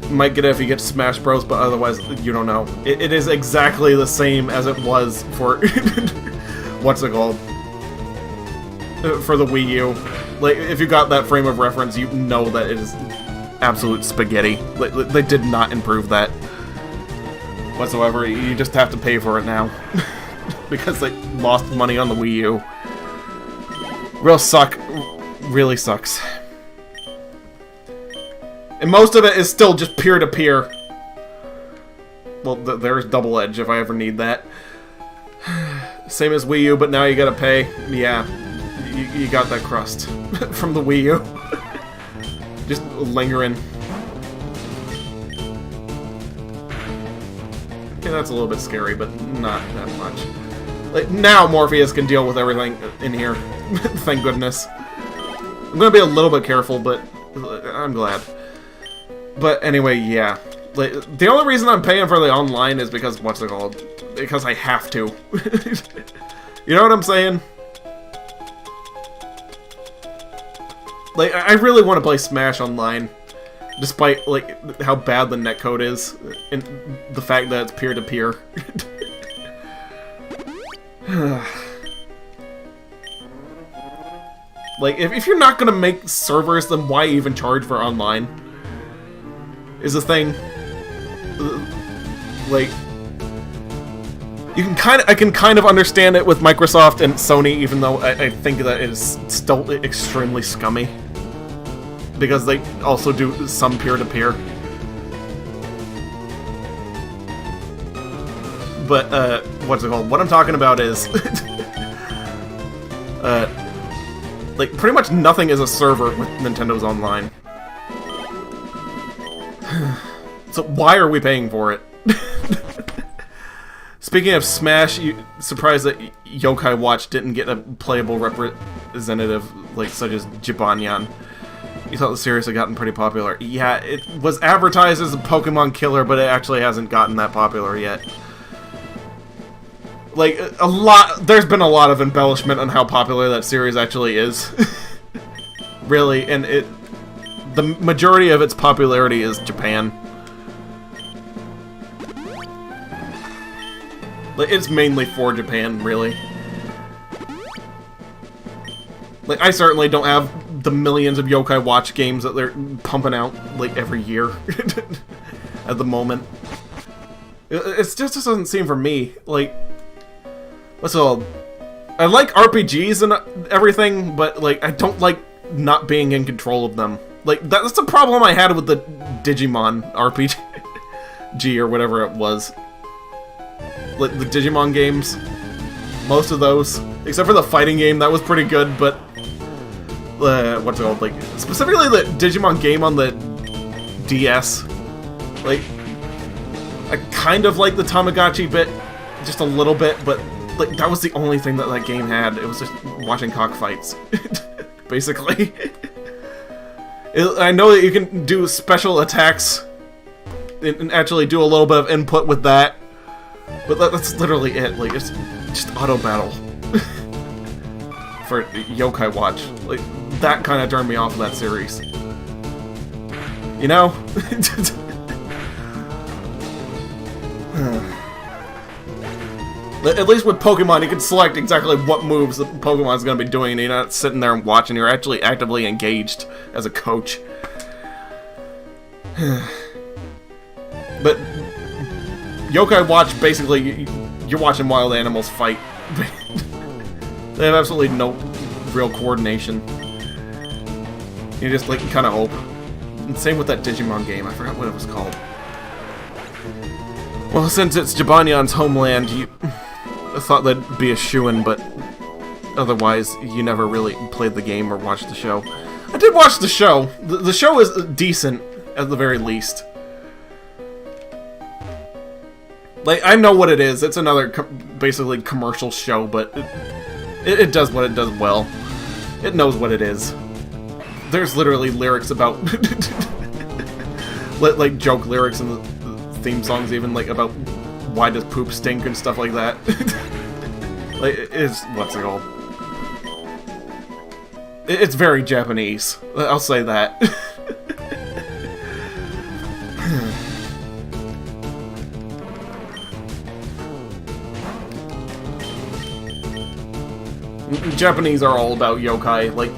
You might get it if you get Smash Bros, but otherwise, you don't know. It is exactly the same as it was for... what's it called? For the Wii U. Like, if you got that frame of reference, you know that it is absolute spaghetti. Like, they did not improve that whatsoever. You just have to pay for it now. Because they lost money on the Wii U. Real suck. Really sucks. And most of it is still just peer-to-peer. Well, there's Double Edge if I ever need that. Same as Wii U, but now you gotta pay. Yeah, you got that crust from the Wii U. Just lingering. Okay, that's a little bit scary, but not that much. Like, now Morpheus can deal with everything in here. Thank goodness. I'm gonna be a little bit careful, but I'm glad. But anyway, yeah. Like, the only reason I'm paying for the online is because, what's it called? Because I have to. You know what I'm saying? Like, I really want to play Smash online. Despite, like, how bad the netcode is. And the fact that it's peer-to-peer. Like, if you're not gonna make servers, then why even charge for online? Is the thing. Like, I can kind of understand it with Microsoft and Sony, even though I think that it is still extremely scummy. Because they also do some peer-to-peer. But, what's it called? What I'm talking about is... like, pretty much nothing is a server with Nintendo's online. So why are we paying for it? Speaking of Smash, surprised that Yokai Watch didn't get a playable representative, like, such as Jibanyan. You thought the series had gotten pretty popular. Yeah, it was advertised as a Pokemon killer, but it actually hasn't gotten that popular yet. Like, there's been a lot of embellishment on how popular that series actually is. Really, and the majority of its popularity is Japan. Like, it's mainly for Japan, really. Like, I certainly don't have the millions of Yokai Watch games that they're pumping out, like, every year. At the moment. It just doesn't seem for me, like... What's it called? I like RPGs and everything, but, like, I don't like not being in control of them. Like, that's the problem I had with the Digimon RPG or whatever it was. Like, the Digimon games. Most of those. Except for the fighting game, that was pretty good, but... what's it called? Like, specifically the Digimon game on the DS. Like, I kind of like the Tamagotchi bit, just a little bit, but... Like, that was the only thing that that game had. It was just watching cockfights. Basically. I know that you can do special attacks and actually do a little bit of input with that. But that's literally it. Like, it's just auto battle. For Yokai Watch. Like, that kind of turned me off of that series. You know? At least with Pokemon, you can select exactly what moves the Pokemon's going to be doing, and you're not sitting there and watching, you're actually actively engaged as a coach. But Yokai Watch, basically, you're watching wild animals fight. They have absolutely no real coordination. You just, like, kind of hope. And same with that Digimon game, I forgot what it was called. Well, since it's Jibanyan's homeland, I thought that'd be a shoo-in, but otherwise, you never really played the game or watched the show. I did watch the show. The show is decent, at the very least. Like, I know what it is. It's another, basically, commercial show, but it does what it does well. It knows what it is. There's literally lyrics about... like, joke lyrics in the theme songs, even, like, about why does poop stink and stuff like that. Like, it's... what's it called? It's very Japanese. I'll say that. Japanese are all about yokai. Like,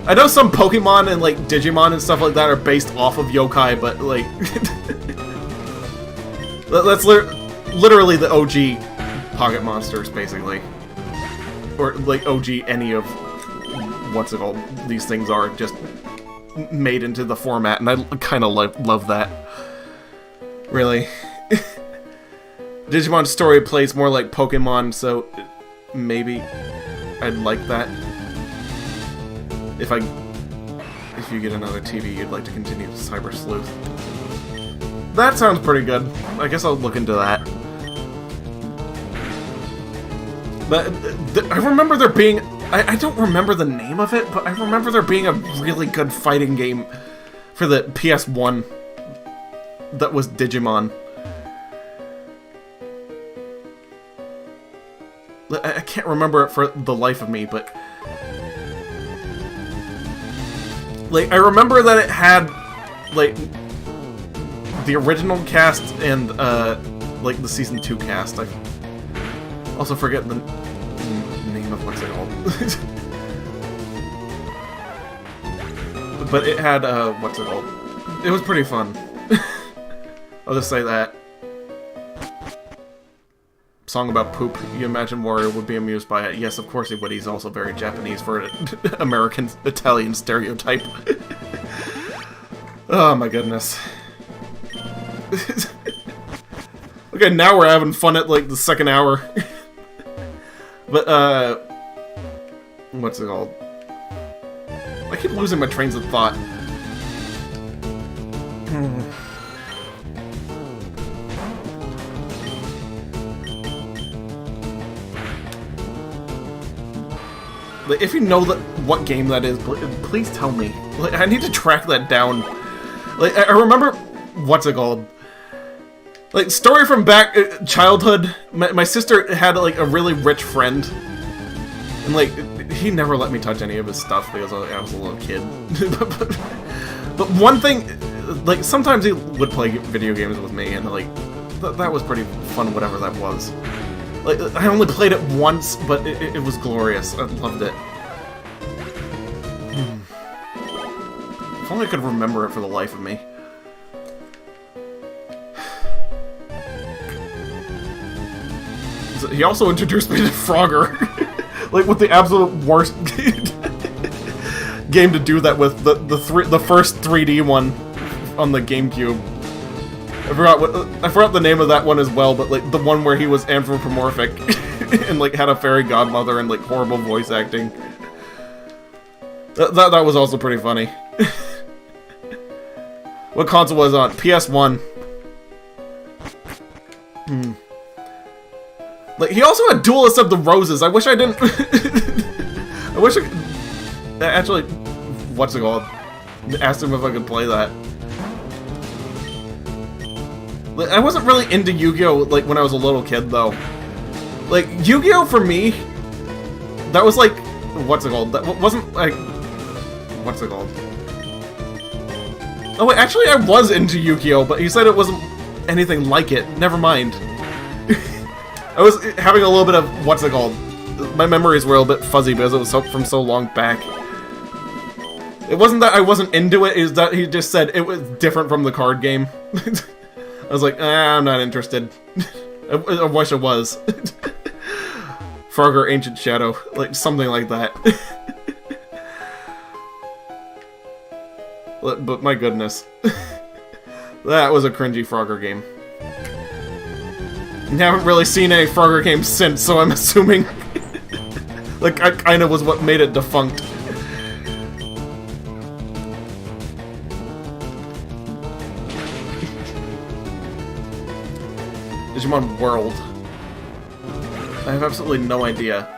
I know some Pokemon and, like, Digimon and stuff like that are based off of yokai, but, like... That's literally the OG Pocket Monsters, basically. Or, like, OG any of what's it called these things are, just made into the format, and I kind of love that. Really. Digimon story plays more like Pokemon, so maybe I'd like that. If you get another TV, you'd like to continue Cyber Sleuth. That sounds pretty good. I guess I'll look into that. But I remember there being... I don't remember the name of it, but I remember there being a really good fighting game for the PS1 that was Digimon. I can't remember it for the life of me, but... Like, I remember that it had, like, the original cast and, like, the Season 2 cast. I also forget the name of what's it called. But it had, what's it called? It was pretty fun. I'll just say that. Song about poop. You imagine Warrior would be amused by it. Yes, of course he would. He's also very Japanese for an American Italian stereotype. Oh my goodness. Okay, now we're having fun at like the second hour. But what's it called? I keep losing my trains of thought. Like, if you know what game that is, please tell me. Like, I need to track that down. Like, I remember... What's it called? Like, story from back... childhood. My sister had, like, a really rich friend. And, like, he never let me touch any of his stuff because I was a little kid. But one thing... Like, sometimes he would play video games with me, and, like... That was pretty fun, whatever that was. Like, I only played it once, but it was glorious. I loved it. If only I could remember it for the life of me. So he also introduced me to Frogger. Like, with the absolute worst game to do that with. The first 3D one on the GameCube. I forgot the name of that one as well, but like the one where he was anthropomorphic and like had a fairy godmother and like horrible voice acting. That was also pretty funny. What console was it on? PS1. Like, he also had Duelist of the Roses. I wish I didn't... I wish I... Actually, what's it called? Asked him if I could play that. I wasn't really into Yu-Gi-Oh! Like, when I was a little kid, though. Like, Yu-Gi-Oh! For me, that was like... What's it called? That wasn't, like... What's it called? Oh, wait, actually, I was into Yu-Gi-Oh! But he said it wasn't anything like it. Never mind. I was having a little bit of... What's it called? My memories were a little bit fuzzy because it was from so long back. It wasn't that I wasn't into it, it's that he just said it was different from the card game. I was like, I'm not interested. I wish I was. Frogger Ancient Shadow. Like, something like that. But my goodness. That was a cringy Frogger game. I haven't really seen any Frogger games since, so I'm assuming... like, I kind of was what made it defunct. Digimon World. I have absolutely no idea.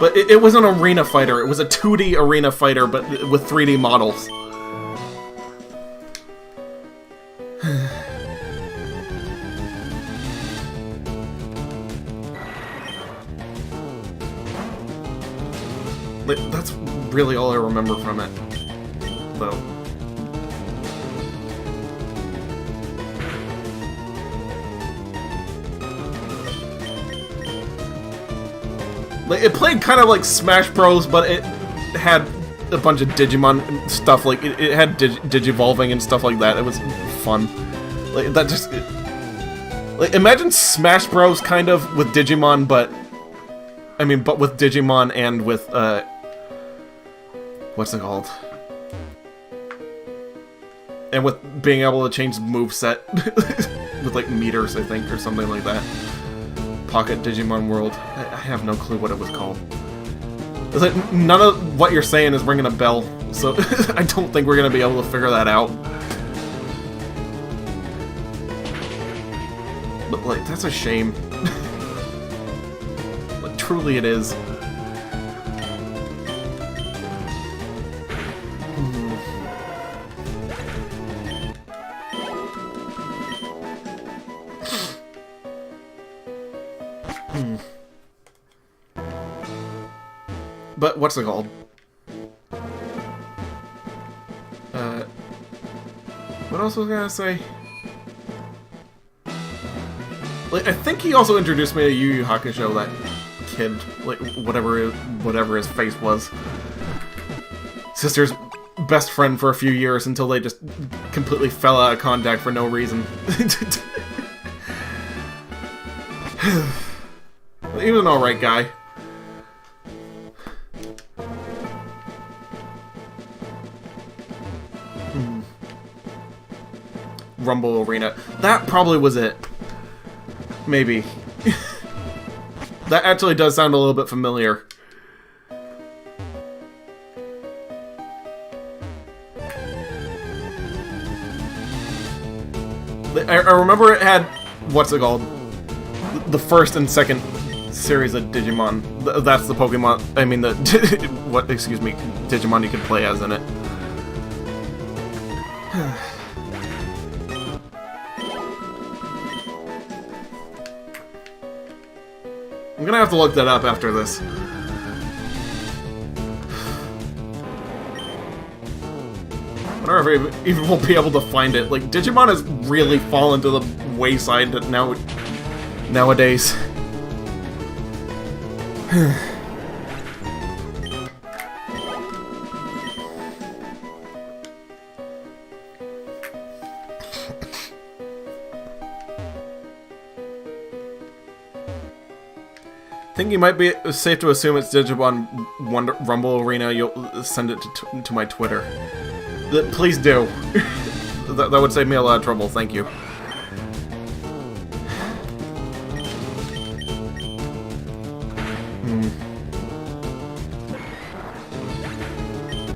But it was an arena fighter. It was a 2D arena fighter, but with 3D models. Like, that's really all I remember from it, though. Like, it played kind of like Smash Bros, but it had a bunch of Digimon stuff. Like, it had Digivolving and stuff like that. It was fun. Like, that just... like, imagine Smash Bros kind of with Digimon, but... I mean, but with Digimon and with, what's it called? And with being able to change the moveset with, like, meters, I think, or something like that. Pocket Digimon World. I have no clue what it was called. It's like, none of what you're saying is ringing a bell, so I don't think we're gonna be able to figure that out. But, like, that's a shame. truly it is. But what's it called? What else was I gonna say? Like, I think he also introduced me to Yu Yu Hakusho, that kid, like whatever his face was. Sister's best friend for a few years until they just completely fell out of contact for no reason. He was an alright guy. Rumble Arena. That probably was it. Maybe. That actually does sound a little bit familiar. I remember it had, what's it called? The first and second series of Digimon. That's the Pokemon, I mean the, excuse me, Digimon you could play as in it. I'm gonna have to look that up after this. I wonder if I even will be able to find it. Like, Digimon has really fallen to the wayside nowadays. I think you might be safe to assume it's Digimon Rumble Arena. You'll send it to my Twitter. Please do. that would save me a lot of trouble. Thank you.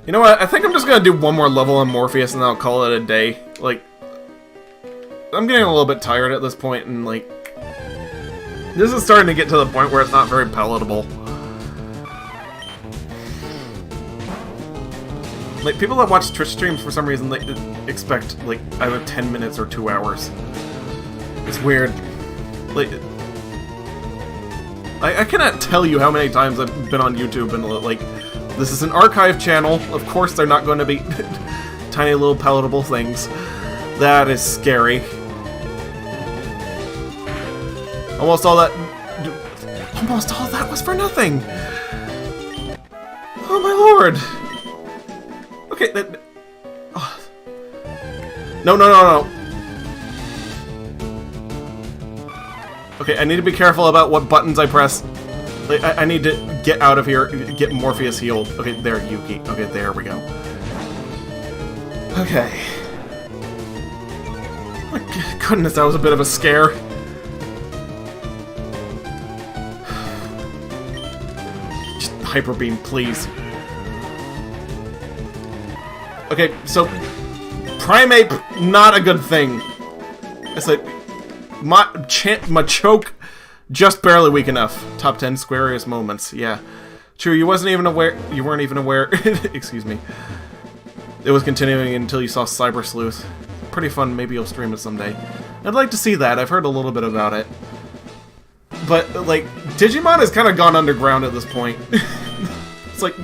You know what? I think I'm just gonna do one more level on Morpheus and then I'll call it a day. Like, I'm getting a little bit tired at this point, and like, this is starting to get to the point where it's not very palatable. Like, people that watch Twitch streams, for some reason, they expect, like, either 10 minutes or 2 hours. It's weird. Like, I cannot tell you how many times I've been on YouTube and, like, this is an archive channel. Of course they're not going to be tiny little palatable things. That is scary. Almost all that was for nothing! Oh my lord! Okay, that... Oh. No. Okay, I need to be careful about what buttons I press. Like, I need to get out of here, get Morpheus healed. Okay, there, Yuki. Okay, there we go. Okay. My goodness, that was a bit of a scare. Hyper Beam, please. Okay, so Primeape, not a good thing. It's like Machoke, just barely weak enough. Top 10 scariest moments. Yeah, true. You weren't even aware. Excuse me. It was continuing until you saw Cyber Sleuth. Pretty fun. Maybe you'll stream it someday. I'd like to see that. I've heard a little bit about it. But, like, Digimon has kind of gone underground at this point. It's like,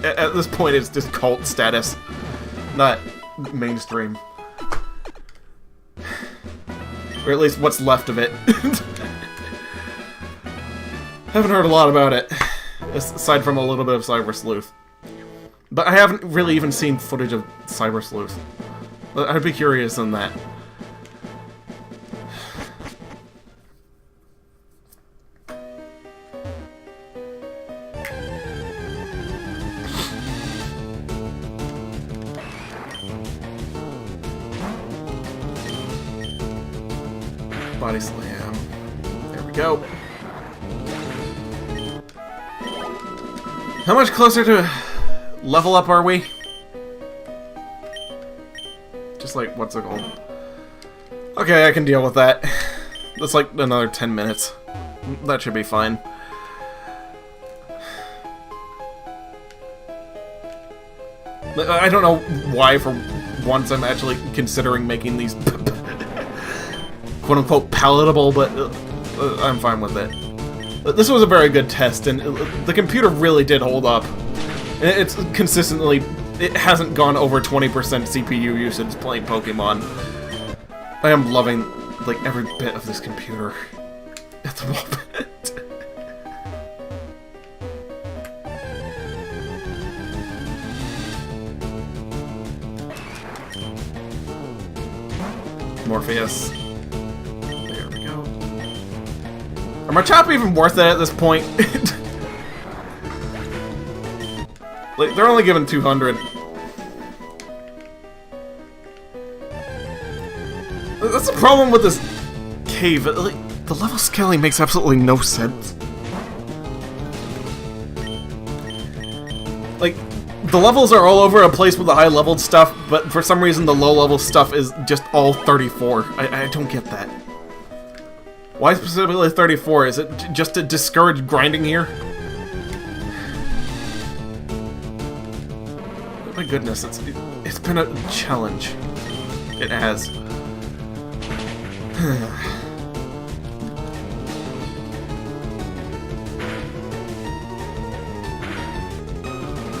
at this point, it's just cult status, not mainstream. Or at least what's left of it. Haven't heard a lot about it, aside from a little bit of Cyber Sleuth. But I haven't really even seen footage of Cyber Sleuth. I'd be curious on that. Body slam. There we go. How much closer to level up are we? Just like, what's it called? Okay, I can deal with that. That's like another 10 minutes. That should be fine. I don't know why, for once, I'm actually considering making these quote-unquote palatable, but I'm fine with it. This was a very good test, and the computer really did hold up. It's consistently... It hasn't gone over 20% CPU usage playing Pokemon. I am loving, like, every bit of this computer at the moment. Morpheus. There we go. Are my Chop even worth it at this point? Like, they're only given 200. That's the problem with this cave. Like, the level scaling makes absolutely no sense. Like, the levels are all over a place with the high-leveled stuff, but for some reason the low-level stuff is just all 34. I don't get that. Why specifically 34? Is it just to discourage grinding here? My goodness, it's been a challenge. It has.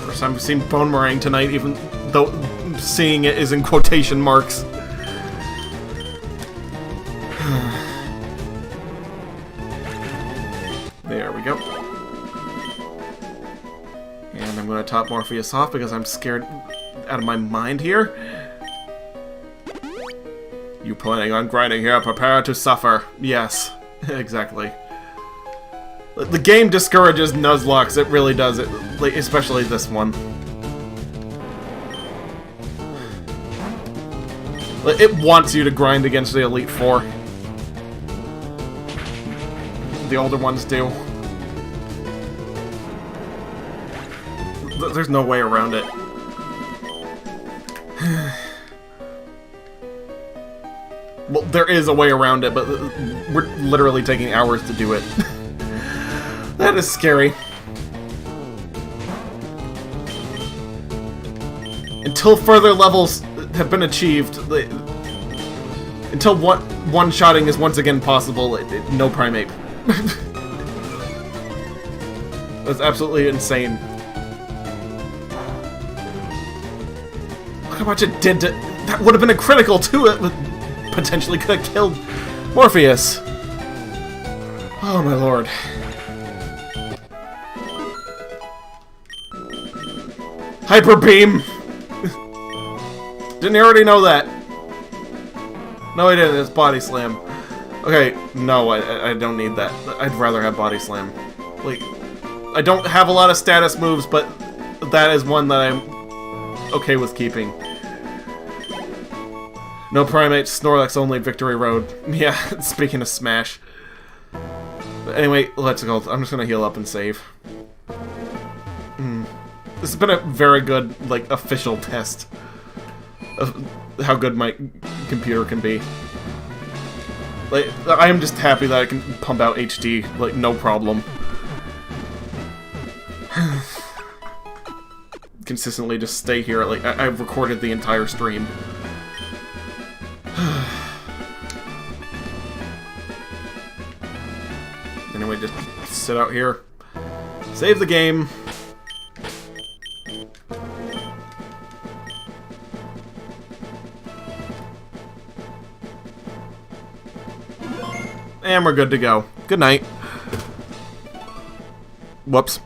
First time I've seen Bone Meringue tonight, even though seeing it is in quotation marks. There we go. And I'm going to top Morpheus off because I'm scared out of my mind here. You planning on grinding here? Prepare to suffer. Yes, exactly. The game discourages Nuzlocks. It really does. Like, especially this one. Like, it wants you to grind against the Elite Four. The older ones do. There's no way around it. Well, there is a way around it, but we're literally taking hours to do it. That is scary. Until further levels have been achieved, until one-shotting is once again possible, no Primate. That's absolutely insane. Look how much it did to... That would have been a critical to it, but potentially could have killed Morpheus. Oh my lord. Hyper Beam! Didn't you already know that? No, I didn't. It's Body Slam. Okay, no, I don't need that. I'd rather have Body Slam. Like, I don't have a lot of status moves, but that is one that I'm okay with keeping. No Primate, Snorlax only, Victory Road. Yeah, speaking of Smash. But anyway, let's go. I'm just gonna heal up and save. This has been a very good, like, official test of how good my computer can be. Like, I am just happy that I can pump out HD, like, no problem. Consistently just stay here, like, I've recorded the entire stream. Anyway, just sit out here. Save the game. And we're good to go. Good night. Whoops.